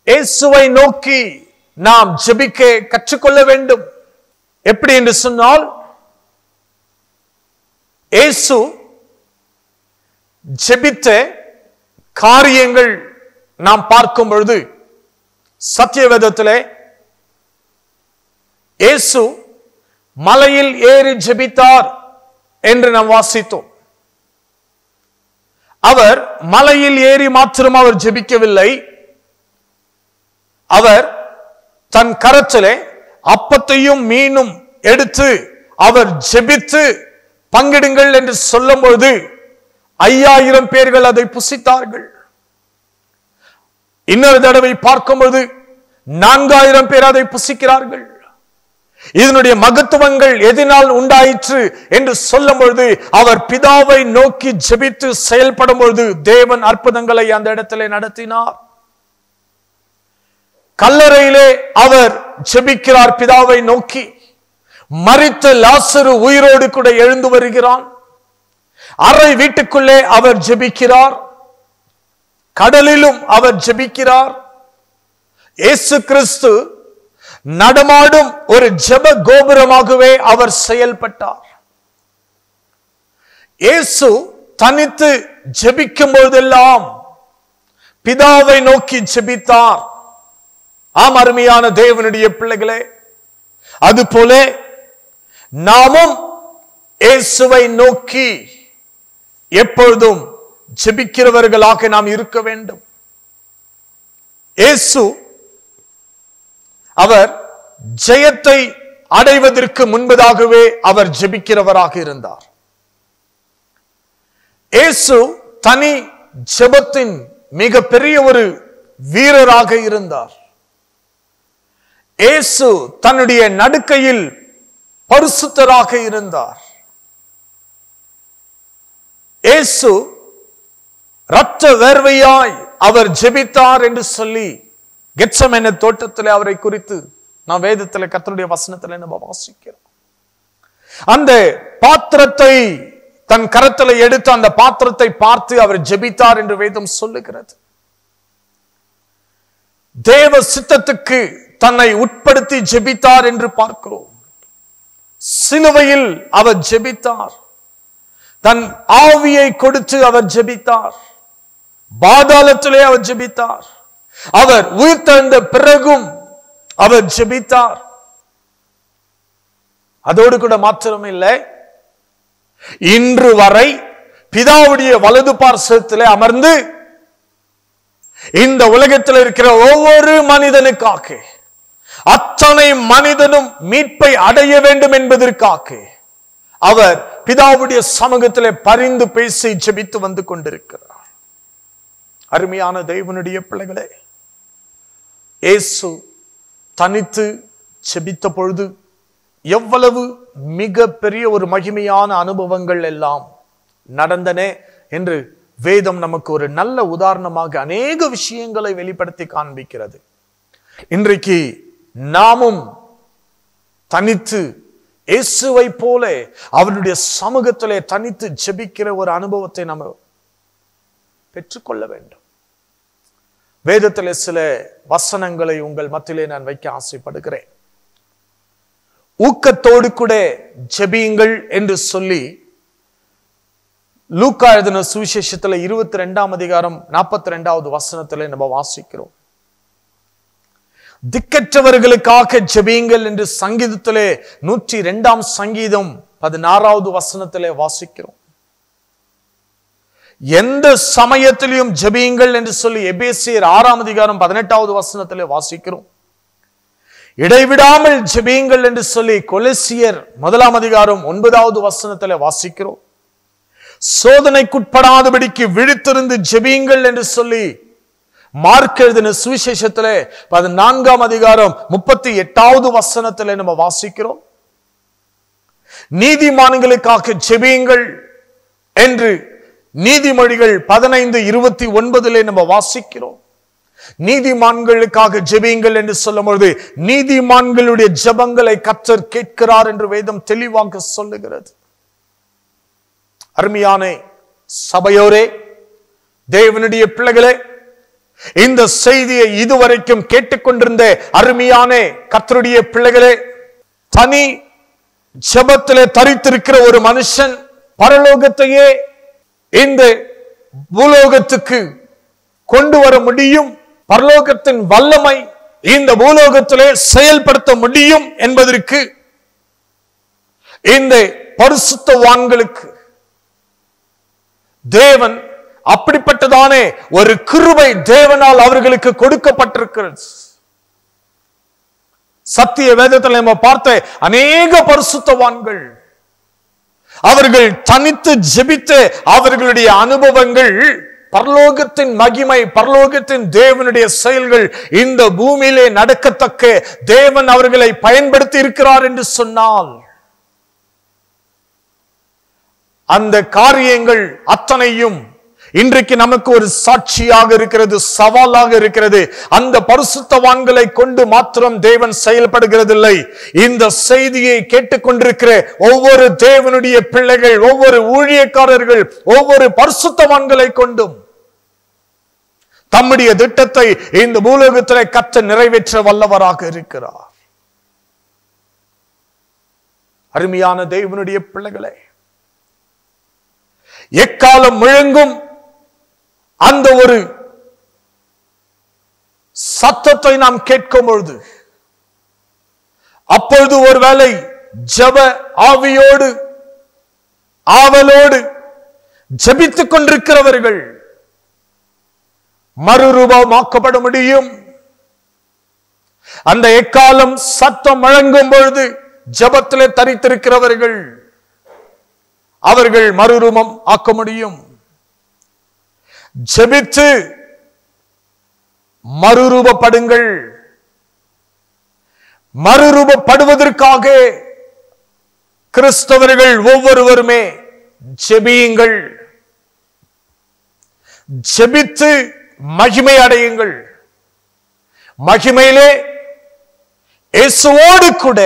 இயேசுவை நோக்கி நாம் ஜெபிக்க கற்றுக்கொள்ள வேண்டும். எப்படி என்று சொன்னால், இயேசு ஜெபித்த காரியங்கள் நாம் பார்க்கும் பொழுது சத்தியவேதத்திலே இயேசு மலையில் ஏறி ஜெபித்தார் என்று நாம் வாசித்தோம். அவர் மலையில் ஏறி மாத்திரம் அவர் ஜெபிக்கவில்லை. அவர் தன் கரத்திலே அப்பத்தையும் மீனும் எடுத்து அவர் ஜெபித்து பங்கிடுங்கள் என்று சொல்லும் பொழுது 5000 பேர்கள் அதை புசித்தார்கள். இன்னொரு தடவை பார்க்கும்போது 4000 பேர் அதை புசிக்கிறார்கள். இதனுடைய மகத்துவங்கள் எதனால் உண்டாயிற்று என்று சொல்லும் பொழுது அவர் பிதாவை நோக்கி ஜெபித்து செயல்படும் பொழுது தேவன் அற்புதங்களை அந்த இடத்திலே நடத்தினார். கல்லறையிலே அவர் ஜெபிக்கிறார் பிதாவை நோக்கி. மரித்த லாசரு உயிரோடு கூட எழுந்து வருகிறான். அறை வீட்டுக்குள்ளே அவர் ஜெபிக்கிறார். கடலிலும் அவர் ஜெபிக்கிறார். இயேசு கிறிஸ்து நடமாடும் ஒரு ஜெப கோபுரமாகவே அவர் செயல்பட்டார். இயேசு தனித்து ஜெபிக்கும் போதெல்லாம் பிதாவை நோக்கி ஜெபித்தார். ஆம் அருமையான தேவனுடைய பிள்ளைகளே, அதுபோல நாமும் இயேசுவை நோக்கி எப்பொழுதும் ஜெபிக்கிறவர்களாக நாம் இருக்க வேண்டும். இயேசு அவர் ஜெயத்தை அடைவதற்கு முன்பதாகவே அவர் ஜெபிக்கிறவராக இருந்தார். இயேசு தனி ஜெபத்தின் மிக பெரிய ஒரு வீரராக இருந்தார். இயேசு தன்னுடைய நடுக்கையில் பரிசுத்தராக இருந்தார். இயேசு இரத்த வேர்வையாய் அவர் ஜெபித்தார் என்று சொல்லி கெத்செமனே தோட்டத்திலே அவரை குறித்து நாம் வேதத்திலே கர்த்தருடைய வசனத்திலே நம்ம வாசிக்கிறோம். அந்த பாத்திரத்தை தன் கரத்திலே எடுத்து அந்த பாத்திரத்தை பார்த்து அவர் ஜெபித்தார் என்று வேதம் சொல்லுகிறது. தேவ சித்தத்துக்கு தன்னை உட்படுத்தி ஜெபித்தார் என்று பார்க்கிறோம். சிலுவையில் அவர் ஜெபித்தார். தன் ஆவியை கொடுத்து அவர் ஜெபித்தார். பாதாளத்திலே அவர் ஜெபித்தார். அவர் உயிர்த்தெழுந்த பிறகும் அவர் ஜெபித்தார். அதோடு கூட மாத்திரம் இல்லை, இன்று வரை பிதாவுடைய வலது பார்சத்திலே அமர்ந்து இந்த உலகத்தில் இருக்கிற ஒவ்வொரு மனிதனுக்காக, அத்தனை மனிதனும் மீட்பை அடைய வேண்டும் என்பதற்காக அவர் பிதாவுடைய சமூகத்திலே பரிந்து பேசி ஜெபித்து வந்து கொண்டிருக்கிறார். அருமையான தேவனுடைய பிள்ளைகளே, இயேசு தனித்து ஜெபித்த பொழுது எவ்வளவு மிக பெரிய ஒரு மகிமையான அனுபவங்கள் எல்லாம் நடந்தன என்று வேதம் நமக்கு ஒரு நல்ல உதாரணமாக அநேக விஷயங்களை வெளிப்படுத்தி காண்பிக்கிறது. இன்றைக்கு நாமும் தனித்து இயேசுவை போல அவருடைய சமூகத்திலே தனித்து ஜெபிக்கிற ஒரு அனுபவத்தை நாம் பெற்றுக்கொள்ள வேண்டும். வேதத்திலே சில வசனங்களை உங்கள் மத்தியிலே நான் வைக்க ஆசைப்படுகிறேன். ஊக்கத்தோடு கூட ஜெபியுங்கள் என்று சொல்லி லூக்கா எழுதின சுவிசேஷத்துல 22ஆம் அதிகாரம் 42வது வசனத்திலே நம்ம வாசிக்கிறோம். திக்கற்றவர்களுக்காக ஜெபியுங்கள் என்று சங்கீதத்திலே 102ஆம் சங்கீதம் 16வது வசனத்திலே வாசிக்கிறோம். எந்த சமயத்திலும் ஜெபியுங்கள் என்று சொல்லி எபேசியர் 6ஆம் அதிகாரம் 18வது வசனத்திலே வாசிக்கிறோம். இடைவிடாமல் ஜெபியுங்கள் என்று சொல்லி கொலோசியர் 1ஆம் அதிகாரம் 9வது வசனத்திலே வாசிக்கிறோம். சோதனைக்குட்படாதபடிக்கு விழித்திருந்து ஜெபியுங்கள் என்று சொல்லி மார்க் எழுதின சுவிசேஷத்திலே 14ஆம் அதிகாரம் 38வது வசனத்திலே நம்ம வாசிக்கிறோம். நீதிமான்களுக்காக ஜெபியுங்கள் என்று நீதிமொழிகள் 15:29 நம்ம வாசிக்கிறோம். நீதிமான்களுக்காக ஜெபியுங்கள் என்று சொல்லும் பொழுது நீதிமான்களுடைய ஜெபங்களை கர்த்தர் கேட்கிறார் என்று வேதம் தெளிவாக சொல்லுகிறது. அருமையான சபையோரே, தேவனுடைய பிள்ளைகளே, இந்த செய்தியை இதுவரைக்கும் கேட்டுக்கொண்டிருந்த அருமையான கர்த்தருடைய பிள்ளைகளே, தனி ஜெபத்திலே தரித்திருக்கிற ஒரு மனுஷன் பரலோகத்தையே இந்த பூலோகத்துக்கு கொண்டு வர முடியும், பரலோகத்தின் வல்லமை இந்த பூலோகத்திலே செயல்படுத்த முடியும் என்பதற்கு இந்த பரிசுத்தவான்களுக்கு தேவன் அப்படிப்பட்டதானே ஒரு கிருபை தேவனால் அவர்களுக்கு கொடுக்கப்பட்டிருக்கிறது. சத்திய வேதத்தில் நம்ம பார்த்த அநேக பரிசுத்தவான்கள் அவர்கள் தனித்து ஜெபித்து அவர்களுடைய அனுபவங்கள், பரலோகத்தின் மகிமை, பரலோகத்தின் தேவனுடைய செயல்கள் இந்த பூமியிலே நடக்கத்தக்க தேவன் அவர்களை பயன்படுத்தி இருக்கிறார் என்று சொன்னால் அந்த காரியங்கள் அத்தனையும் இன்றைக்கு நமக்கு ஒரு சாட்சியாக இருக்கிறது, சவாலாக இருக்கிறது. அந்த பரிசுத்தவான்களை கொண்டு மாத்திரம் தேவன் செயல்படுகிறதில்லை. இந்த செய்தியை கேட்டுக்கொண்டிருக்கிற ஒவ்வொரு தேவனுடைய பிள்ளைகள், ஒவ்வொரு ஊழியக்காரர்கள், ஒவ்வொரு பரிசுத்தவான்களை கொண்டும் தம்முடைய திட்டத்தை இந்த பூலோகத்திலே கர்த்தர் நிறைவேற்ற வல்லவராக இருக்கிறார். அருமையான தேவனுடைய பிள்ளைகளே, எக்காலம் முழங்கும் அந்த ஒரு சத்தத்தை நாம் கேட்கும் பொழுது அப்பொழுது ஒருவேளை ஜெப ஆவியோடு ஆவலோடு ஜெபித்துக் கொண்டிருக்கிறவர்கள் மறுரூபமாக்கப்பட முடியும். அந்த எக்காலம் சத்தம் முழங்கும் பொழுது ஜெபத்திலே தரித்திருக்கிறவர்கள் அவர்கள் மறுரூபம் ஆக்க முடியும். ஜெபித்து மறுரூபப்படுங்கள். மறுரூபப்படுவதற்காக கிறிஸ்தவர்கள் ஒவ்வொருவருமே ஜெபியுங்கள். ஜெபித்து மகிமை அடையுங்கள். மகிமையிலே இயேசுவோடு கூட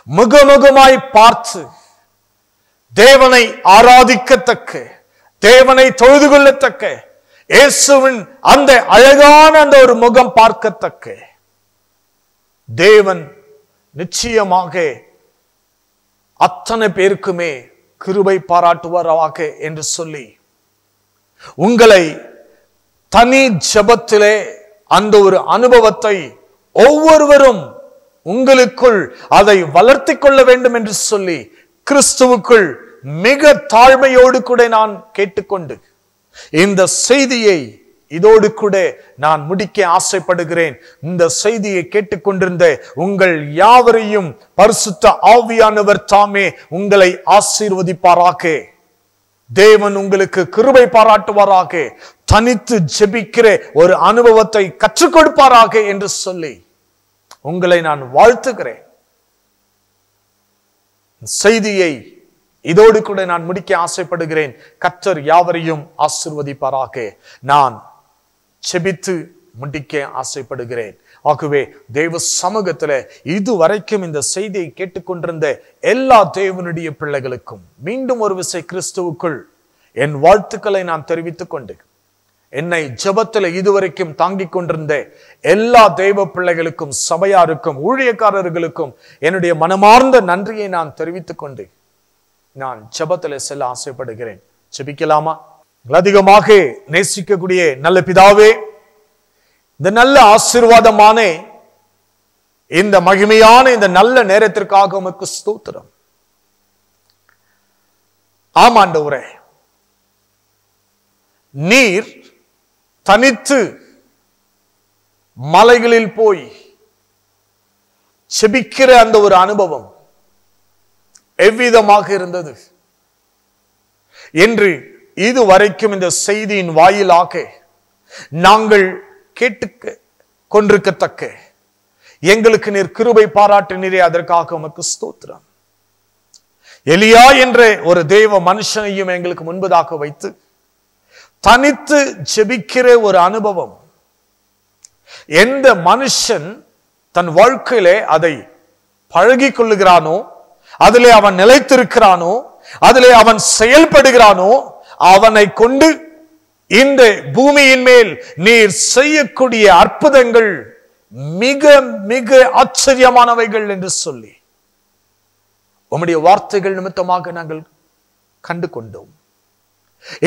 முகமுகமாய் பார்த்து தேவனை ஆராதிக்கத்தக்க, தேவனை தொழுது கொள்ளத்தக்க, இயேசுவின் அந்த அழகான அந்த ஒரு முகம் பார்க்கத்தக்க தேவன் நிச்சயமாக அத்தனை பேருக்குமே கிருபை பாராட்டுவாராக என்று சொல்லி உங்களை தனி ஜெபத்திலே அந்த ஒரு அனுபவத்தை ஒவ்வொருவரும் உங்களுக்குள் அதை வளர்த்திக் கொள்ள வேண்டும் என்று சொல்லி கிறிஸ்துவுக்குள் மிக தாழ்மையோடு கூட நான் கேட்டுக்கொண்டு இந்த செய்தியை இதோடு கூட நான் முடிக்க ஆசைப்படுகிறேன். இந்த செய்தியை கேட்டுக்கொண்டிருந்த உங்கள் யாவரையும் பரிசுத்த ஆவியானவர் தாமே உங்களை ஆசீர்வதிப்பாராக. தேவன் உங்களுக்கு கிருபை பாராட்டுவாராக. தனித்து ஜெபிக்கிற ஒரு அனுபவத்தை கற்றுக் கொடுப்பாராக என்று சொல்லி உங்களை நான் வாழ்த்துகிறேன். செய்தியை இதோடு கூட நான் முடிக்க ஆசைப்படுகிறேன். கர்த்தர் யாவரையும் ஆசீர்வதிப்பாராக. நான் செபித்து முடிக்க ஆசைப்படுகிறேன். ஆகவே தேவ சமூகத்தில் இதுவரைக்கும் இந்த செய்தியை கேட்டுக்கொண்டிருந்த எல்லா தேவனுடைய பிள்ளைகளுக்கும் மீண்டும் ஒரு விசை கிறிஸ்துவுக்குள் என் வாழ்த்துக்களை நான் தெரிவித்துக் கொண்டு, என்னை ஜெபத்தில் இதுவரைக்கும் தாங்கிக் கொண்டிருந்த எல்லா தெய்வ பிள்ளைகளுக்கும், சபையாருக்கும், ஊழியக்காரர்களுக்கும் என்னுடைய மனமார்ந்த நன்றியை நான் தெரிவித்துக் கொண்டு நான் ஜெபத்தில் செல்ல ஆசைப்படுகிறேன். ஜெபிக்கலாமா? அதிகமாக நேசிக்கக்கூடிய நல்ல பிதாவே, இந்த நல்ல ஆசீர்வாதமான இந்த மகிமையான இந்த நல்ல நேரத்திற்காக உமக்கு ஸ்தோத்திரம். ஆமாண்டவரே, நீர் தனித்து மலைகளில் போய் செபிக்கிற அந்த ஒரு அனுபவம் எவ்விதமாக இருந்தது என்று இதுவரைக்கும் இந்த செய்தியின் வாயிலாக நாங்கள் கேட்டு கொண்டிருக்கத்தக்க எங்களுக்கு நீர் கிருபை பாராட்டினீரே, அதற்காக உமக்கு ஸ்தோத்திரம். எலியா என்ற ஒரு தேவ மனுஷனையும் எங்களுக்கு முன்பதாக வைத்து தனித்து ஜெபிக்கிற ஒரு அனுபவம், எந்த மனுஷன் தன் வாழ்க்கையிலே அதை பழகி கொள்ளுகிறானோ, அதிலே அவன் நிலைத்திருக்கிறானோ, அதிலே அவன் செயல்படுகிறானோ, அவனை கொண்டு இந்த பூமியின் மேல் நீர் செய்யக்கூடிய அற்புதங்கள் மிக மிக ஆச்சரியமானவைகள் என்று சொல்லி உம்முடைய வார்த்தைகள் நிமித்தமாக நாங்கள் கண்டு கொண்டோம்.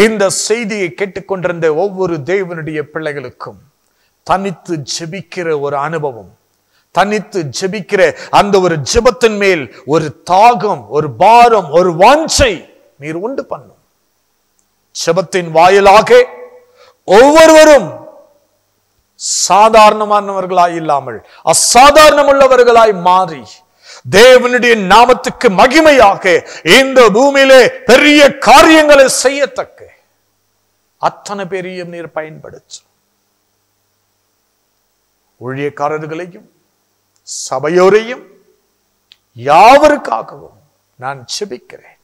இந்த செய்தியை கேட்டுக்கொண்டிருந்த ஒவ்வொரு தேவனுடைய பிள்ளைகளுக்கும் தனித்து ஜெபிக்கிற ஒரு அனுபவம், தனித்து ஜெபிக்கிற அந்த ஒரு ஜெபத்தின் மேல் ஒரு தாகம், ஒரு பாரம், ஒரு வாஞ்சை நீர் உண்டு பண்ணும். ஜெபத்தின் வாயிலாக ஒவ்வொருவரும் சாதாரணமானவர்களாய் இல்லாமல் அசாதாரணம் உள்ளவர்களாய் மாறி தேவனுடைய நாமத்துக்கு மகிமையாக இந்த பூமியிலே பெரிய காரியங்களை செய்யத்தக்க அத்தனை பேரையும் நீர் பயன்படுத்தும். ஊழியக்காரர்களையும் சபையோரையும் யாவருக்காகவும் நான் ஜெபிக்கிறேன்.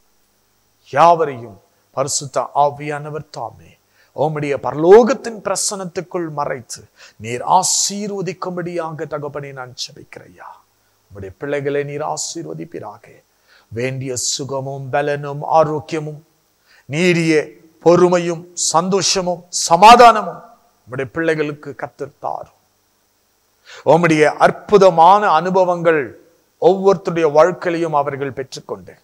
யாவரையும் பரிசுத்த ஆவியானவர் தாமே உம்முடைய பரலோகத்தின் பிரசன்னத்துக்குள் மறைத்து நீர் ஆசீர்வதிக்கும்படியாக தகப்பனே நான் ஜெபிக்கிறையா. உம்முடைய பிள்ளைகளை நீர் ஆசீர்வதிப்பீராக. வேண்டிய சுகமும் பலனும் ஆரோக்கியமும் நீடிய பொறுமையும் சந்தோஷமும் சமாதானமும் உம்முடைய பிள்ளைகளுக்கு கர்த்தர் தாரும். உம்முடைய அற்புதமான அனுபவங்கள் ஒவ்வொருத்தருடைய வாழ்க்கையிலையும் அவர்கள் பெற்றுக்கொண்டு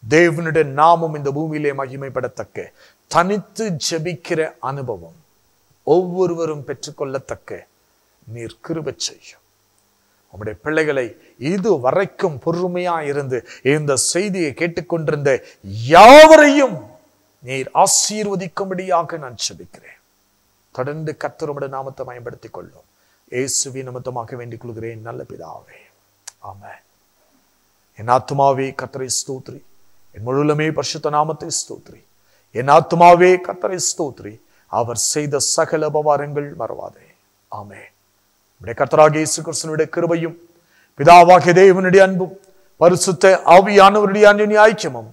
தேவனுடைய நாமம் இந்த பூமியிலே மகிமைப்படத்தக்க தனித்து ஜெபிக்கிற அனுபவம் ஒவ்வொருவரும் பெற்றுக்கொள்ளத்தக்க நீர் கிருபை செய்யும். உம்முடைய பிள்ளைகளை இதுவரைக்கும் பொறுமையா இருந்து இந்த செய்தியை கேட்டுக்கொண்டிருந்த யாவரையும் நீர் ஆசீர்வதிக்கும்படியாக நான் ஜெபிக்கிறேன். தொடர்ந்து கர்த்தர் உம்முடைய நாமத்தை பயன்படுத்திக் கொள்ளும். இயேசுவின் நிமித்தமாக வேண்டிக் கொள்கிறேன் நல்ல பிதாவே, ஆமென். என் ஆத்துமாவே கர்த்தரை ஸ்தோத்திரி, என் முழுமே பரிசுத்த நாமத்தை ஸ்தோத்திரி. என் ஆத்துமாவே கர்த்தரை ஸ்தோத்திரி, அவர் செய்த சகல உபகாரங்கள் மறவாதே. ஆமென். நம்முடைய கர்த்தராகிய இயேசு கிறிஸ்துவினுடைய கிருபையும் பிதாவாகிய தேவனுடைய அன்பும் பரிசுத்த ஆவியானவருடைய அன்பின் ஐக்கியமும்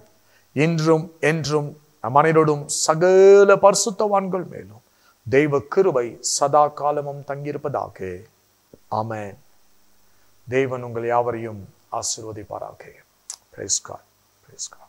இன்றும் என்றும் நம் அனைவரோடும் சகல பரிசுத்தவான்கள் மேலும் தெய்வ கிருபை சதா காலமும் தங்கியிருப்பதாக. ஆமென். தேவன் உங்கள் யாவரையும் ஆசீர்வதிப்பாராக. Praise God. Praise God.